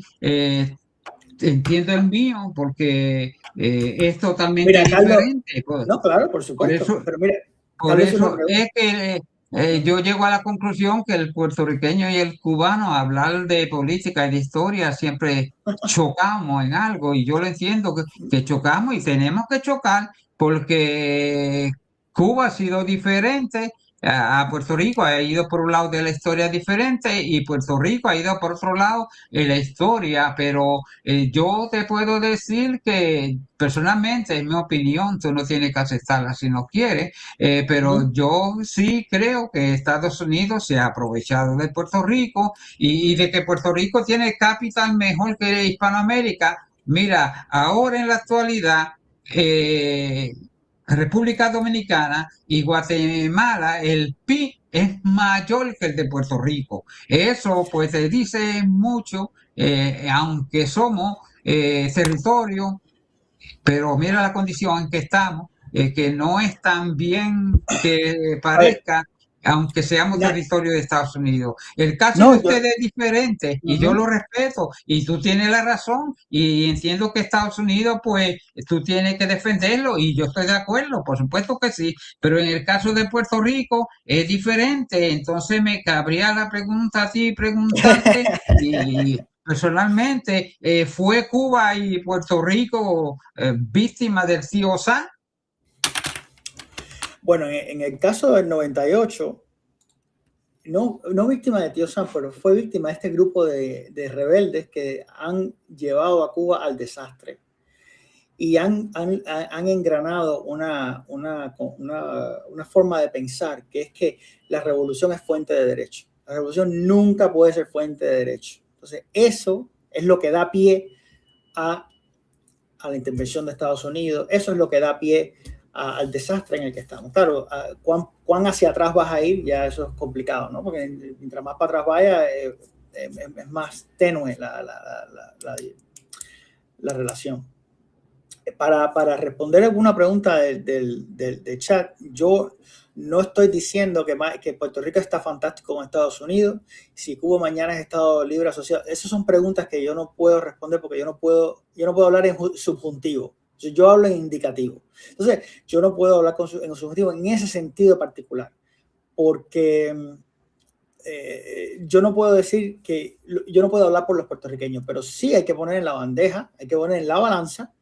entiendo el mío porque es totalmente diferente. No, claro, por supuesto. Pero mira, por eso es que yo llego a la conclusión que el puertorriqueño y el cubano, hablar de política y de historia, siempre chocamos en algo, y yo lo entiendo que chocamos y tenemos que chocar porque Cuba ha sido diferente a Puerto Rico, ha ido por un lado de la historia diferente y Puerto Rico ha ido por otro lado en la historia, pero yo te puedo decir que personalmente, en mi opinión, tú no tienes que aceptarla si no quieres, pero yo sí creo que Estados Unidos se ha aprovechado de Puerto Rico y de que Puerto Rico tiene capital mejor que Hispanoamérica. Mira, ahora en la actualidad, República Dominicana y Guatemala, el PIB es mayor que el de Puerto Rico. Eso pues te dice mucho, aunque somos territorio, pero mira la condición en que estamos, que no es tan bien que parezca, aunque seamos territorio de Estados Unidos. El caso de ustedes es diferente y yo lo respeto y tú tienes la razón y entiendo que Estados Unidos, pues tú tienes que defenderlo y yo estoy de acuerdo, por supuesto que sí, pero en el caso de Puerto Rico es diferente, entonces me cabría la pregunta a ti, preguntarte y personalmente, ¿fue Cuba y Puerto Rico víctimas del CIOSA? Bueno, en el caso del 98, no víctima de Tío Sam, pero fue víctima de este grupo de rebeldes que han llevado a Cuba al desastre y han engranado una forma de pensar, que es que la revolución es fuente de derecho. La revolución nunca puede ser fuente de derecho. Entonces, eso es lo que da pie a la intervención de Estados Unidos, eso es lo que da pie al desastre en el que estamos. Claro, cuán hacia atrás vas a ir, ya eso es complicado, ¿no? Porque mientras más para atrás vaya, es más tenue la relación. Para responder alguna pregunta del chat, yo No estoy diciendo que Puerto Rico está fantástico con Estados Unidos, si Cuba mañana es Estado libre asociado. Esas son preguntas que yo no puedo responder porque yo no puedo hablar en subjuntivo. Yo hablo en indicativo. Entonces, yo no puedo hablar en subjuntivo en ese sentido particular, porque yo no puedo decir yo no puedo hablar por los puertorriqueños, pero sí hay que poner en la bandeja, hay que poner en la balanza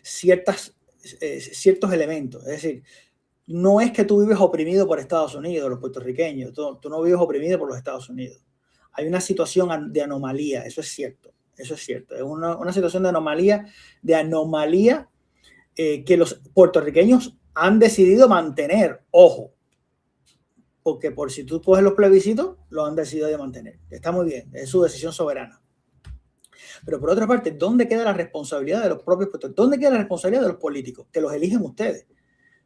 ciertos elementos. Es decir, no es que tú vives oprimido por Estados Unidos, los puertorriqueños, tú no vives oprimido por los Estados Unidos. Hay una situación de anomalía, eso es cierto, eso es cierto. Es una situación de anomalía que los puertorriqueños han decidido mantener, ojo, porque por si tú coges los plebiscitos, lo han decidido de mantener. Está muy bien, es su decisión soberana. Pero por otra parte, ¿dónde queda la responsabilidad de los propios puertorriqueños? ¿Dónde queda la responsabilidad de los políticos? Que los eligen ustedes.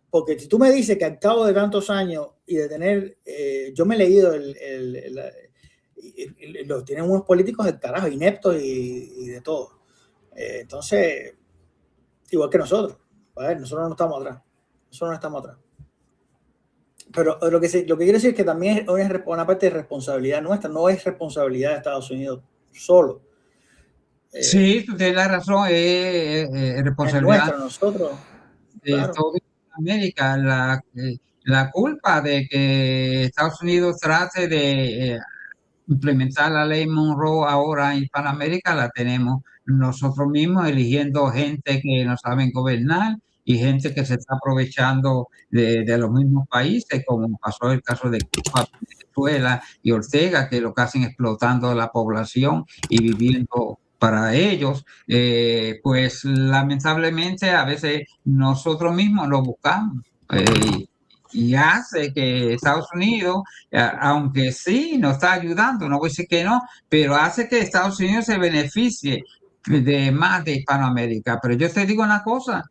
Porque si tú me dices que al cabo de tantos años y de tener, yo me he leído los tienen unos políticos del carajo, ineptos y de todo. Entonces, igual que nosotros, ¿vale? Nosotros no estamos atrás. Pero lo que quiero decir es que también es una parte de responsabilidad nuestra, no es responsabilidad de Estados Unidos solo. Sí, tú tienes la razón, es responsabilidad Es nosotros, de claro. toda América. La culpa de que Estados Unidos trate de implementar la ley Monroe ahora en Hispanoamérica la tenemos nosotros mismos, eligiendo gente que no saben gobernar y gente que se está aprovechando de los mismos países, como pasó el caso de Cuba, Venezuela y Ortega, que lo que hacen explotando la población y viviendo para ellos. Pues lamentablemente a veces nosotros mismos lo buscamos. Y hace que Estados Unidos, aunque sí nos está ayudando, no voy a decir que no, pero hace que Estados Unidos se beneficie de más de Hispanoamérica. Pero yo te digo una cosa,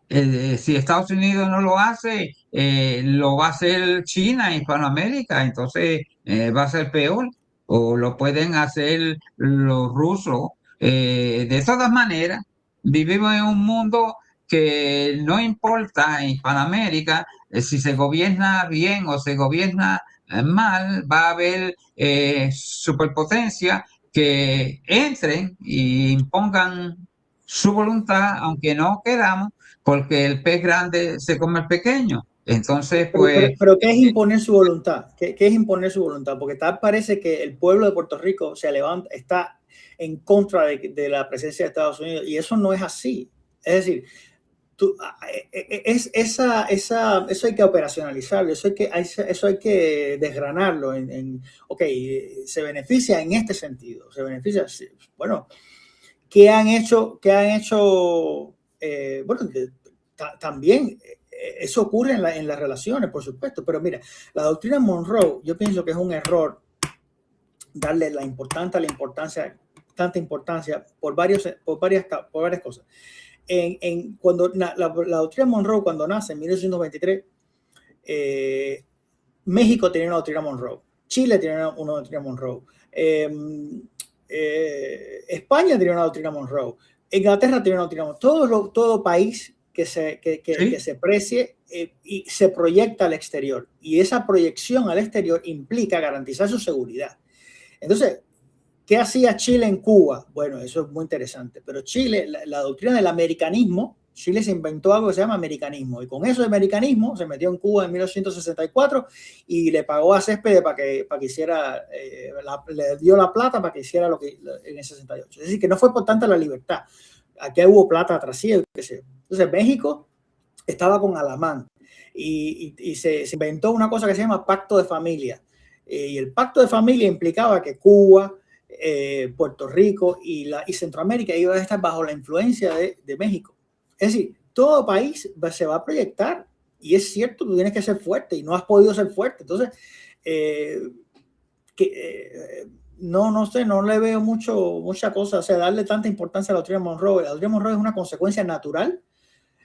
si Estados Unidos no lo hace, lo va a hacer China en Hispanoamérica, entonces va a ser peor, o lo pueden hacer los rusos. De todas maneras, vivimos en un mundo que no importa en Hispanoamérica si se gobierna bien o se gobierna mal, va a haber superpotencias que entren y impongan su voluntad, aunque no queramos, porque el pez grande se come el pequeño. Entonces, pues... Pero ¿qué es imponer su voluntad? ¿Qué es imponer su voluntad? Porque tal parece que el pueblo de Puerto Rico se levanta, está en contra de la presencia de Estados Unidos, y eso no es así. Es decir, eso hay que operacionalizarlo, eso hay que desgranarlo ok, se beneficia en este sentido, se beneficia, bueno, ¿qué han hecho? Bueno, también eso ocurre en las relaciones, por supuesto, pero mira, la doctrina Monroe, yo pienso que es un error darle tanta importancia por varias cosas. Cuando la doctrina Monroe, cuando nace en 1823, México tenía una doctrina Monroe, Chile tenía una doctrina Monroe, España tenía una doctrina Monroe, Inglaterra tenía una doctrina Monroe, todo país que se precie y se proyecta al exterior, y esa proyección al exterior implica garantizar su seguridad. Entonces, ¿qué hacía Chile en Cuba? Bueno, eso es muy interesante, pero Chile, la doctrina del americanismo, Chile se inventó algo que se llama americanismo, y con eso de americanismo se metió en Cuba en 1864 y le pagó a Céspedes para que hiciera, le dio la plata para que hiciera lo que en el 68. Es decir, que no fue por tanta la libertad. Aquí hubo plata atrás, qué sé yo. Entonces México estaba con Alamán y se inventó una cosa que se llama pacto de familia. Y el pacto de familia implicaba que Cuba, Puerto Rico y Centroamérica iba a estar bajo la influencia de México. Es decir, todo país se va a proyectar, y es cierto, tú tienes que ser fuerte y no has podido ser fuerte. Entonces, no sé, no le veo mucha cosa, o sea, darle tanta importancia a la doctrina Monroe. La doctrina Monroe es una consecuencia natural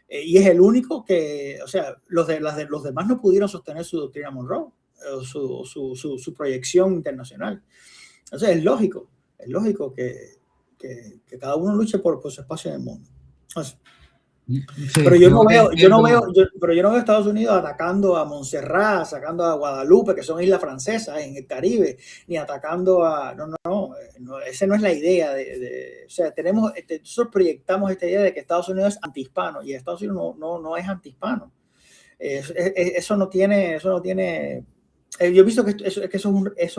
y es el único que, o sea, los demás no pudieron sostener su doctrina Monroe, su proyección internacional. Entonces es lógico que cada uno luche por su espacio en el mundo. Entonces, Pero Sí, yo yo no te veo, entiendo. pero yo no veo a Estados Unidos atacando a Montserrat, sacando a Guadalupe, que son islas francesas en el Caribe, ni atacando a, no, esa no es la idea o sea, nosotros proyectamos esta idea de que Estados Unidos es antihispano y Estados Unidos no es antihispano. Eso no tiene, yo he visto que es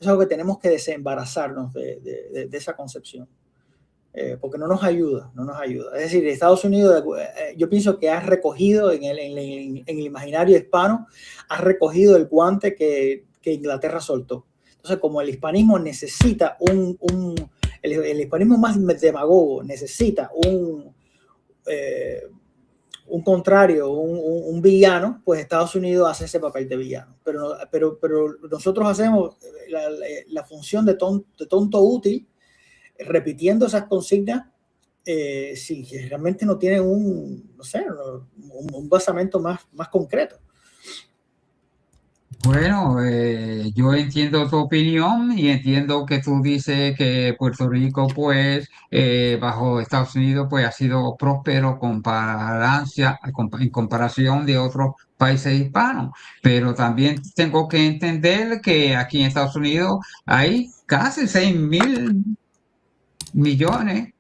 algo que tenemos que desembarazarnos de esa concepción. Porque no nos ayuda, no nos ayuda. Es decir, Estados Unidos, yo pienso que ha recogido en el imaginario hispano, ha recogido el guante que Inglaterra soltó. Entonces, como el hispanismo necesita el hispanismo más demagogo necesita un contrario, un villano, pues Estados Unidos hace ese papel de villano. Pero nosotros hacemos la función de tonto útil, repitiendo esas consignas, si realmente no tienen no sé, un basamento más concreto. Bueno, yo entiendo tu opinión y entiendo que tú dices que Puerto Rico, pues, bajo Estados Unidos, pues, ha sido próspero en comparación de otros países hispanos. Pero también tengo que entender que aquí en Estados Unidos hay casi 6.000 millones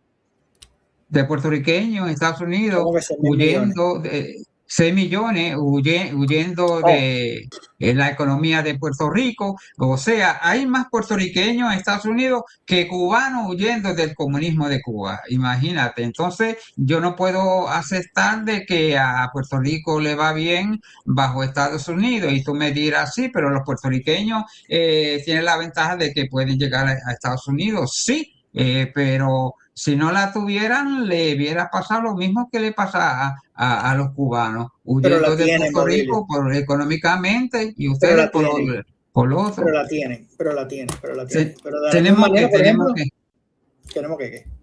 de puertorriqueños en Estados Unidos Como que 6.000 millones. huyendo de 6 millones huyendo Oh, de la economía de Puerto Rico. O sea, hay más puertorriqueños en Estados Unidos que cubanos huyendo del comunismo de Cuba. Imagínate. Entonces, yo no puedo aceptar de que a Puerto Rico le va bien bajo Estados Unidos. Y tú me dirás, sí, pero los puertorriqueños tienen la ventaja de que pueden llegar a Estados Unidos. Sí, pero si no la tuvieran, le hubiera pasado lo mismo que le pasa a los cubanos, pero la huyendo de tienen, Puerto Baudilio. Rico económicamente y Pero ustedes la tienen. por lo Pero otro. la tienen. Pero la tienen. Pero la tienen. Te- Pero de la misma tenemos manera, por tenemos ejemplo, que, tenemos que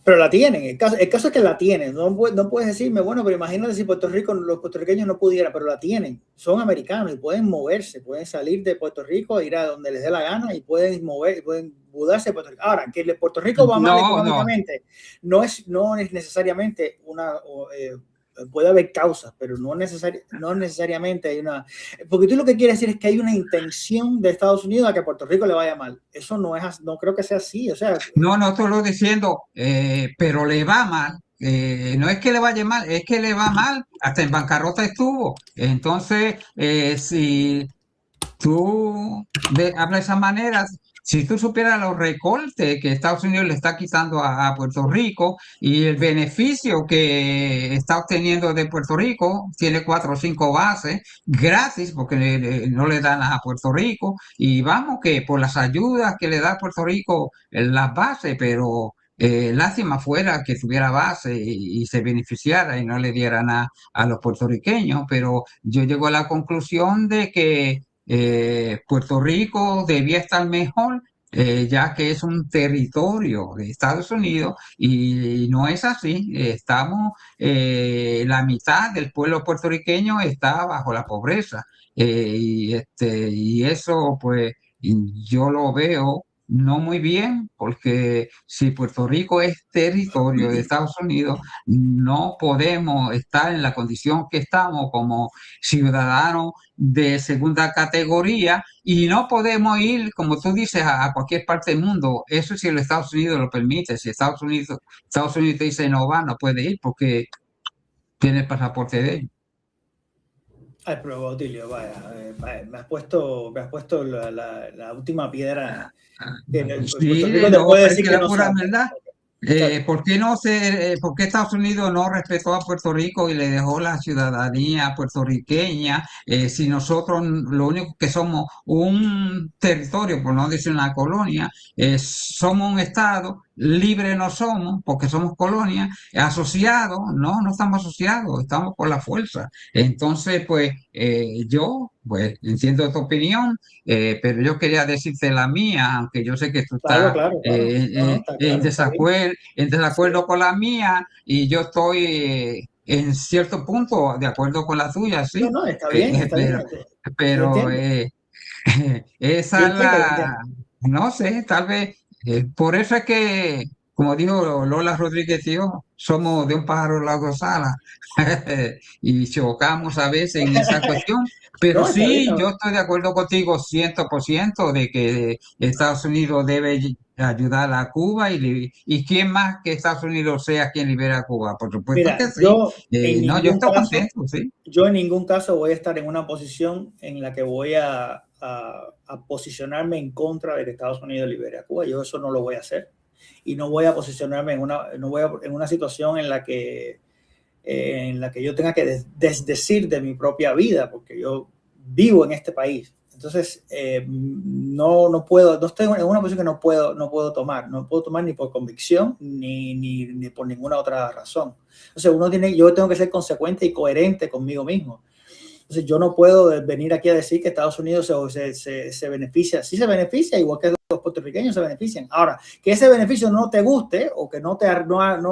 pero la tienen, el caso es que la tienen, no puedes decirme, bueno, pero imagínate si los puertorriqueños no pudieran, pero la tienen, son americanos y pueden moverse, pueden salir de Puerto Rico, ir a donde les dé la gana y pueden pueden mudarse de Puerto Rico. Ahora, que Puerto Rico va mal no, no, económicamente, no es necesariamente puede haber causas, pero no necesariamente hay una, porque tú lo que quieres decir es que hay una intención de Estados Unidos a que a Puerto Rico le vaya mal. Eso no creo que sea así, o sea, no estoy diciendo, pero le va mal. No es que le vaya mal, es que le va mal, hasta en bancarrota estuvo. Entonces, si hablas de esa manera, si tú supieras los recortes que Estados Unidos le está quitando a Puerto Rico y el beneficio que está obteniendo de Puerto Rico, tiene 4 o 5 bases gratis porque no le dan a Puerto Rico y vamos que por las ayudas que le da Puerto Rico las bases, pero lástima fuera que tuviera base y se beneficiara y no le dieran a los puertorriqueños, pero yo llego a la conclusión de que Puerto Rico debía estar mejor, ya que es un territorio de Estados Unidos y no es así. Estamos, la mitad del pueblo puertorriqueño está bajo la pobreza y eso pues yo lo veo no muy bien, porque si Puerto Rico es territorio de Estados Unidos, no podemos estar en la condición que estamos como ciudadanos de segunda categoría y no podemos ir, como tú dices, a cualquier parte del mundo. Eso si los Estados Unidos lo permite. Si Estados Unidos te dice no va, no puede ir porque tiene el pasaporte de ellos. Ay, pero Bautilio, vaya, me has puesto la última piedra que Puerto Sí, Rico te no, puede pero es decir que que la no pura sabe. verdad. Está bien. ¿Por qué Estados Unidos no respetó a Puerto Rico y le dejó la ciudadanía puertorriqueña? Si nosotros lo único que somos un territorio, por no decir una colonia, somos un estado, libre no somos porque somos colonia, asociados, no estamos asociados, estamos por la fuerza. Entonces, pues yo, pues entiendo tu opinión, pero yo quería decirte la mía, aunque yo sé que tú Claro, estás claro, claro. No, no, está claro, está bien. en Sí. desacuerdo con la mía y yo estoy en cierto punto de acuerdo con la tuya, No, sí, no, está bien, Eh, está bien. pero, Yo pero entiendo. Yo esa es entiendo, yo la, entiendo. no sé, tal vez, por eso es que como dijo Lola Rodríguez y yo, somos de un pájaro las dos alas y chocamos a veces en esa cuestión. Pero No, está bien. sí, yo No. estoy de acuerdo contigo 100% de que Estados Unidos debe ayudar a Cuba y quién más que Estados Unidos sea quien libere a Cuba. Por supuesto Mira, que sí. No, yo estoy contento, sí. yo en ningún caso voy a estar en una posición en la que voy a posicionarme en contra de que Estados Unidos libere a Cuba. Yo eso no lo voy a hacer. Y no voy a posicionarme en una situación en la que yo tenga que desdecir de mi propia vida, porque yo vivo en este país. Entonces, no puedo, no estoy en una posición que no puedo tomar ni por convicción ni por ninguna otra razón. Entonces, yo tengo que ser consecuente y coherente conmigo mismo. Entonces, yo no puedo venir aquí a decir que Estados Unidos se beneficia. Sí se beneficia, igual que los puertorriqueños se benefician. Ahora, que ese beneficio no te guste o que no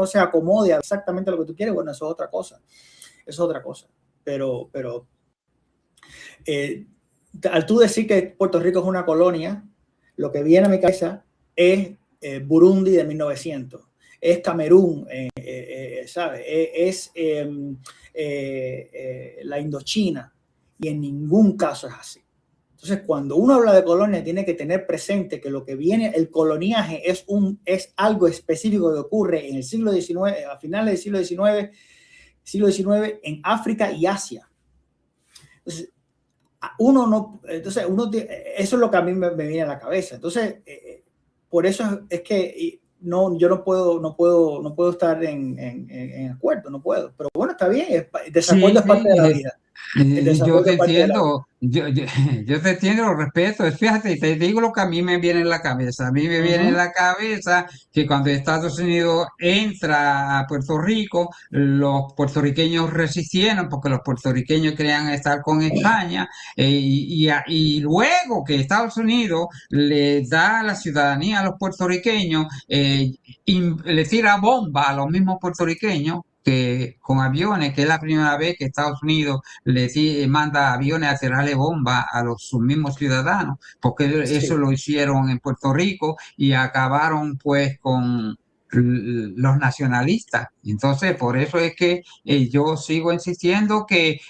se acomode a exactamente lo que tú quieres, bueno, eso es otra cosa. Eso es otra cosa. Pero al tú decir que Puerto Rico es una colonia, lo que viene a mi cabeza es Burundi de 1900, es Camerún, ¿sabes? Es la Indochina, y en ningún caso es así. Entonces, cuando uno habla de colonia, tiene que tener presente que lo que viene, el coloniaje es algo específico que ocurre en el siglo XIX, a finales del siglo XIX en África y Asia. Entonces, eso es lo que a mí me viene a la cabeza. Entonces, por eso es que yo no puedo estar en acuerdo, no puedo. Pero bueno, está bien, desacuerdo Sí, es parte de la sí, vida. El yo desacuerdo te es parte de la vida. entiendo, yo te entiendo, lo respeto. Fíjate, te digo lo que a mí me viene en la cabeza. A mí me viene en Uh-huh. la cabeza que cuando Estados Unidos entra a Puerto Rico, los puertorriqueños resistieron porque los puertorriqueños querían estar con España y luego que Estados Unidos le da la ciudadanía a los puertorriqueños, le tira bomba a los mismos puertorriqueños. Que con aviones, que es la primera vez que Estados Unidos manda aviones a tirarle bomba a sus mismos ciudadanos, porque eso Sí. lo hicieron en Puerto Rico y acabaron pues con los nacionalistas. Entonces, por eso es que yo sigo insistiendo que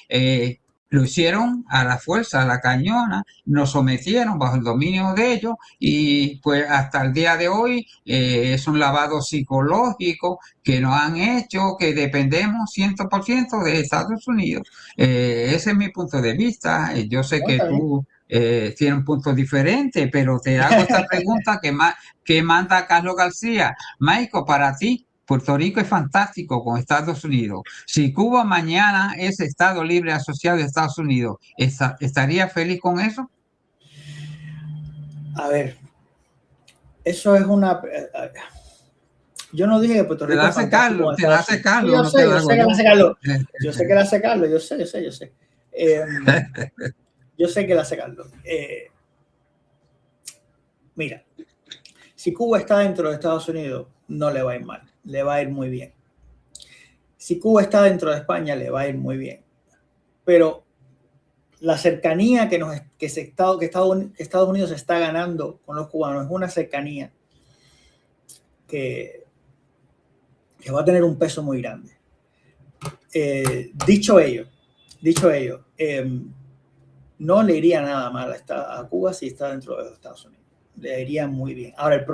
lo hicieron a la fuerza, a la cañona, nos sometieron bajo el dominio de ellos y pues hasta el día de hoy es un lavado psicológico que nos han hecho que dependemos 100% de Estados Unidos. Ese es mi punto de vista. Yo sé No, que está bien. tú tienes un punto diferente, pero te hago esta pregunta que manda Carlos García. Michael, para ti, Puerto Rico es fantástico con Estados Unidos. Si Cuba mañana es Estado libre asociado de Estados Unidos, ¿estaría feliz con eso? A ver, eso es una... Yo no dije que Puerto Te la Rico es hace fantástico Carlos, con te la Estados hace Unidos. Sí, Carlos, no te la yo hago sé que la yo. hace Carlos. Yo sé que la hace Carlos, yo sé. Yo sé que la hace Carlos. Mira, si Cuba está dentro de Estados Unidos, no le va a ir mal, le va a ir muy bien. Si Cuba está dentro de España, le va a ir muy bien. Pero la cercanía que Estados Unidos está ganando con los cubanos es una cercanía que va a tener un peso muy grande. Dicho ello, no le iría nada mal a Cuba si está dentro de los Estados Unidos. Le iría muy bien. Ahora,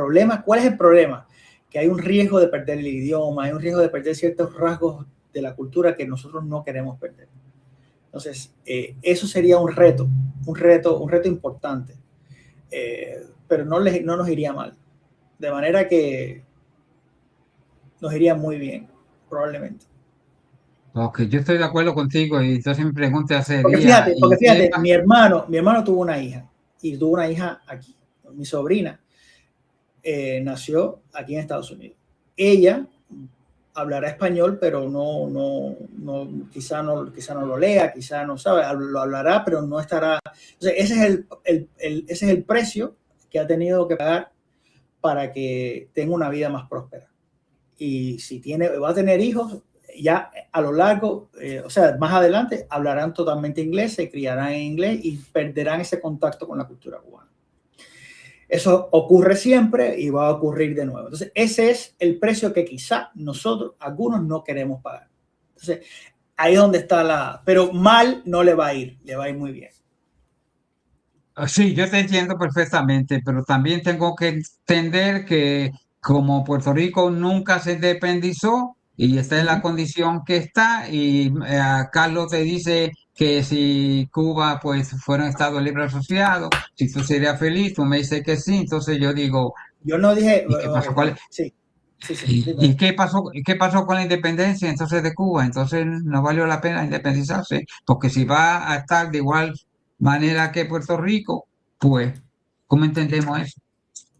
¿cuál es el problema? Que hay un riesgo de perder el idioma, hay un riesgo de perder ciertos rasgos de la cultura que nosotros no queremos perder. Entonces, eso sería un reto importante, pero no nos iría mal. De manera que nos iría muy bien, probablemente. Ok, yo estoy de acuerdo contigo y entonces mi pregunta Porque sería, fíjate, ¿y qué mi hermano tuvo una hija y tuvo una hija aquí. Mi sobrina nació aquí en Estados Unidos. Ella hablará español, pero quizá no lo lea, quizá no sabe, lo hablará, pero no estará. Entonces, ese es el precio que ha tenido que pagar para que tenga una vida más próspera. Y si va a tener hijos, ya a lo largo, o sea, más adelante, hablarán totalmente inglés, se criarán en inglés y perderán ese contacto con la cultura cubana. Eso ocurre siempre y va a ocurrir de nuevo. Entonces, ese es el precio que quizá nosotros, algunos, no queremos pagar. Entonces, ahí es donde está la... Pero mal no le va a ir, le va a ir muy bien. Sí, yo te entiendo perfectamente, pero también tengo que entender que como Puerto Rico nunca se independizó y está en la condición que está, y Carlos te dice que si Cuba pues fuera un Estado libre asociado, si tú serías feliz, tú me dices que sí, entonces yo digo, Yo no dije... ¿y qué pasó? Okay, sí, sí, sí, ¿Y dime. qué pasó con la independencia entonces de Cuba? Entonces no valió la pena independizarse, porque si va a estar de igual manera que Puerto Rico, pues, ¿cómo entendemos eso?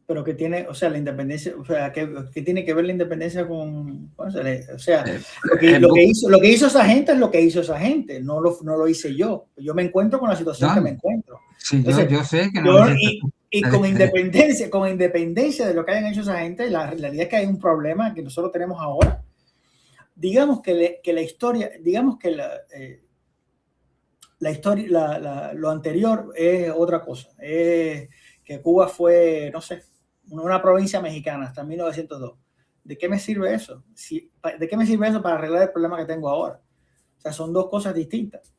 Pero que tiene, o sea, la independencia, o sea, ¿qué tiene que ver la independencia con, o sea, Eh, lo que, eh, lo que bu- hizo, lo que hizo esa gente es lo que hizo esa gente, no lo hice yo. Yo me encuentro con la situación que no, me encuentro. sí, Entonces, yo sé que no yo, lo hiciste tú. y con independencia de lo que hayan hecho esa gente, la realidad es que hay un problema que nosotros tenemos ahora. Digamos que la historia, digamos que la historia, lo anterior es otra cosa. Que Cuba fue, no sé, una provincia mexicana hasta 1902. ¿De qué me sirve eso? ¿De qué me sirve eso para arreglar el problema que tengo ahora? O sea, son dos cosas distintas.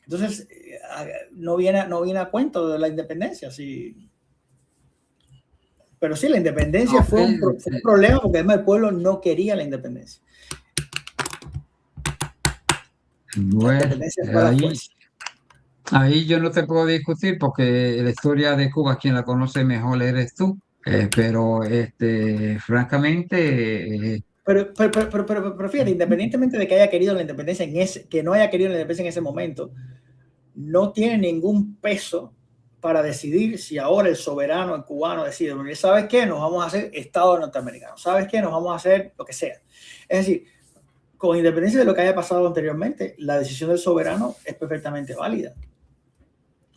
Entonces, no viene a cuento de la independencia. Sí. Pero sí, la independencia Ok, fue un problema porque además el pueblo no quería la independencia. La bueno, independencia fue a la ahí, fuerza. ahí yo no te puedo discutir porque la historia de Cuba, quien la conoce mejor eres tú. Pero francamente, Pero fíjate, independientemente de que haya querido la independencia que no haya querido la independencia en ese momento, no tiene ningún peso para decidir si ahora el soberano, el cubano, decide, ¿sabes qué? Nos vamos a hacer Estado norteamericano, ¿sabes qué? Nos vamos a hacer lo que sea. Es decir, con independencia de lo que haya pasado anteriormente, la decisión del soberano es perfectamente válida.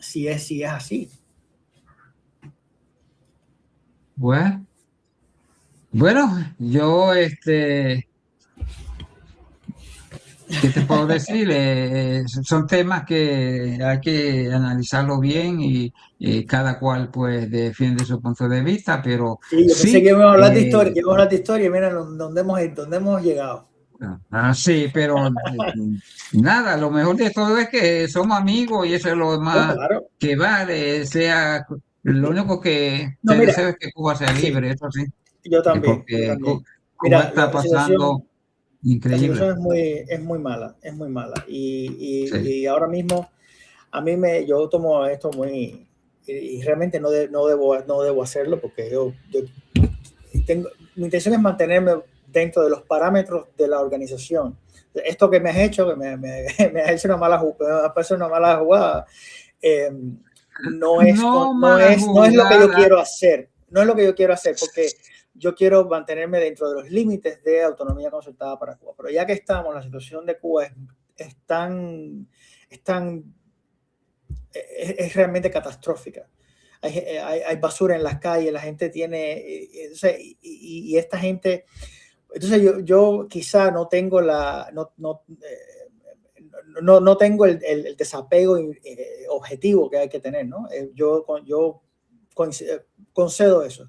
Si es así. bueno, bueno, yo ¿qué te puedo decir? Son temas que hay que analizarlo bien y cada cual pues defiende su punto de vista, pero Sí, yo pensé sí, que íbamos a hablar de historia, que íbamos a hablar de historia, mira dónde hemos llegado. sí, pero nada, lo mejor de todo es que somos amigos y eso es lo No, más claro. que vale, sea, lo único que No, te mira, deseo es que Cuba sea sí, libre, eso sí, yo también, yo porque también. Cuba Mira, está pasando la increíble, situación es muy mala, es muy mala. sí. Y ahora mismo yo tomo esto muy, y realmente no debo hacerlo porque mi intención es mantenerme dentro de los parámetros de la organización. Esto que me has hecho, que me has hecho una mala jugada, eh, No mala no es lo que yo jugada. quiero hacer. No es lo que yo quiero hacer porque yo quiero mantenerme dentro de los límites de autonomía consultada para Cuba. Pero ya que estamos, la situación de Cuba es tan, es tan, es realmente catastrófica. Hay basura en las calles, la gente tiene, y esta gente, entonces yo quizá no tengo no tengo el desapego objetivo que hay que tener, ¿no? Yo concedo eso,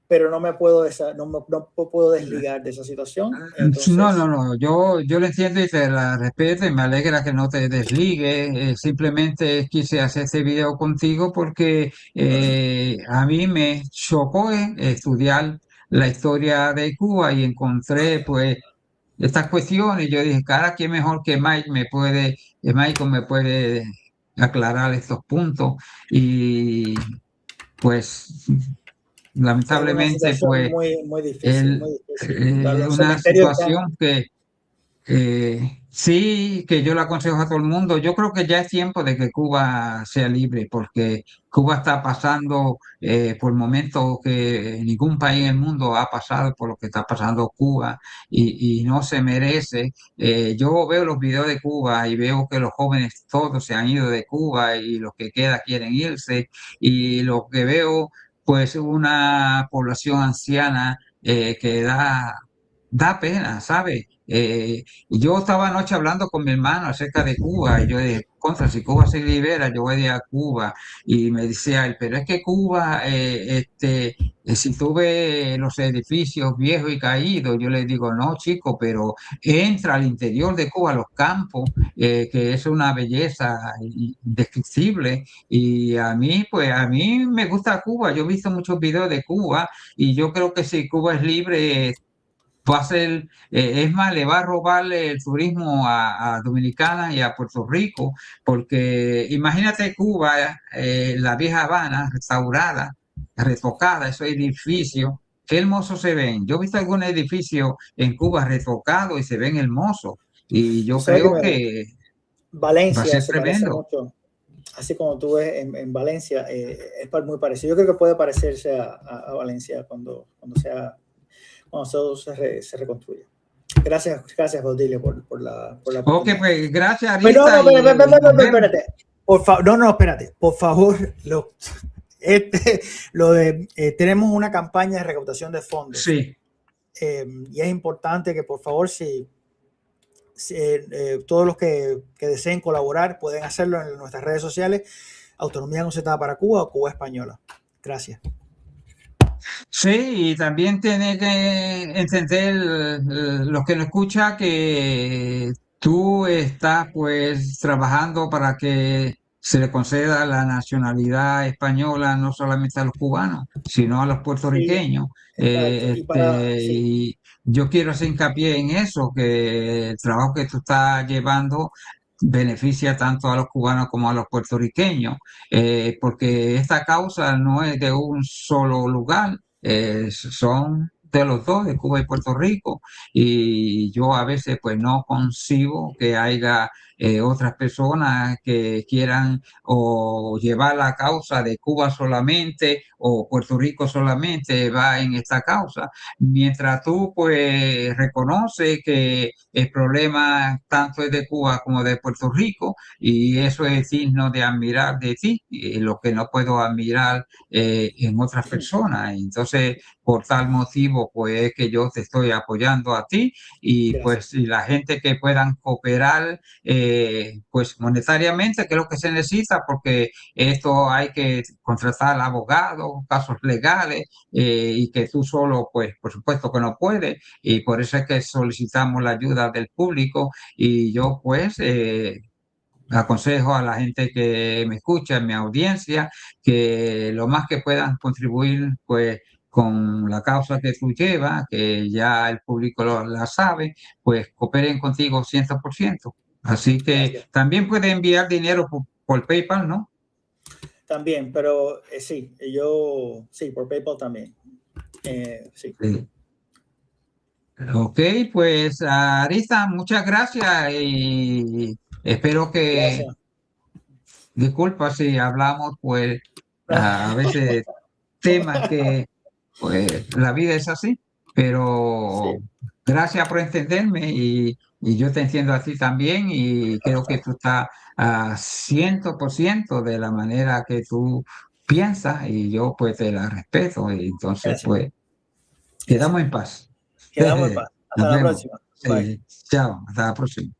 pero no puedo desligar de esa situación. No, no, Entonces, no, yo lo entiendo y te la respeto y me alegra que no te desligue. Simplemente quise hacer este video contigo porque a mí me chocó estudiar la historia de Cuba y encontré pues estas cuestiones. Yo dije, cara, ¿quién mejor que Michael me puede aclarar estos puntos? Y pues es una lamentablemente situación pues muy, muy difícil, el, muy difícil. Los una cementerios están, situación que sí, que yo le aconsejo a todo el mundo. Yo creo que ya es tiempo de que Cuba sea libre, porque Cuba está pasando por momentos que ningún país en el mundo ha pasado por lo que está pasando Cuba y no se merece. Yo veo los videos de Cuba y veo que los jóvenes todos se han ido de Cuba y los que quedan quieren irse y lo que veo, pues una población anciana que da pena, ¿sabes? Yo estaba anoche hablando con mi hermano acerca de Cuba y yo dije, contra, si Cuba se libera, yo voy a ir a Cuba. Y me decía él, pero es que Cuba, si tú ves los edificios viejos y caídos, yo le digo, no, chico, pero entra al interior de Cuba, los campos, que es una belleza indescriptible. Y a mí, pues a mí me gusta Cuba. Yo he visto muchos videos de Cuba y yo creo que si Cuba es libre, va a ser, es más, le va a robar el turismo a Dominicana y a Puerto Rico, porque imagínate Cuba, la vieja Habana, restaurada, retocada, esos edificios, qué hermosos se ven. Yo he visto algún edificio en Cuba retocado y se ven hermosos, y Tú yo sabes que creo que va a Valencia ser se parece tremendo. mucho, así como tú ves en Valencia, es muy parecido. Yo creo que puede parecerse a Valencia cuando todo se reconstruye. Gracias, Baudilio, por la Ok, oportunidad. pues gracias Pero no, Arista y nos vemos. espérate. Por favor, no, espérate. Por favor, tenemos una campaña de recaudación de fondos. Sí. Y es importante que, por favor, todos los que deseen colaborar pueden hacerlo en nuestras redes sociales, Autonomía Concertada para Cuba o Cuba Española. Gracias. Sí, y también tiene que entender los que nos escucha que tú estás pues trabajando para que se le conceda la nacionalidad española no solamente a los cubanos, sino a los Sí, puertorriqueños. exacto. Sí, Y yo quiero hacer hincapié en eso, que el trabajo que tú estás llevando beneficia tanto a los cubanos como a los puertorriqueños, porque esta causa no es de un solo lugar, son de los dos, de Cuba y Puerto Rico, y yo a veces pues no concibo que haya otras personas que quieran o llevar la causa de Cuba solamente o Puerto Rico solamente va en esta causa, mientras tú pues reconoces que el problema tanto es de Cuba como de Puerto Rico y eso es digno de admirar de ti, lo que no puedo admirar en otras personas. Entonces, por tal motivo, pues es que yo te estoy apoyando a ti y gracias. pues y la gente que puedan cooperar, pues monetariamente, que es lo que se necesita, porque esto hay que contratar abogados, casos legales, y que tú solo, pues por supuesto que no puedes, y por eso es que solicitamos la ayuda del público y yo pues aconsejo a la gente que me escucha, en mi audiencia, que lo más que puedan contribuir, pues, con la causa que tú llevas, que ya el público la sabe, pues cooperen contigo 100%. Así que Gracias. también puede enviar dinero por PayPal, ¿no? También, pero sí, por PayPal también. Sí. Sí. Ok, pues Arista, muchas gracias y espero que, Gracias. disculpa si hablamos, pues a veces temas que pues la vida es así, pero Sí, gracias por entenderme y yo te entiendo a ti también y creo que tú estás a 100% de la manera que tú piensas y yo pues te la respeto y entonces gracias. pues Gracias. quedamos en paz. Quedamos en paz. Hasta Nos la vemos. próxima. Bye. Sí, chao, hasta la próxima.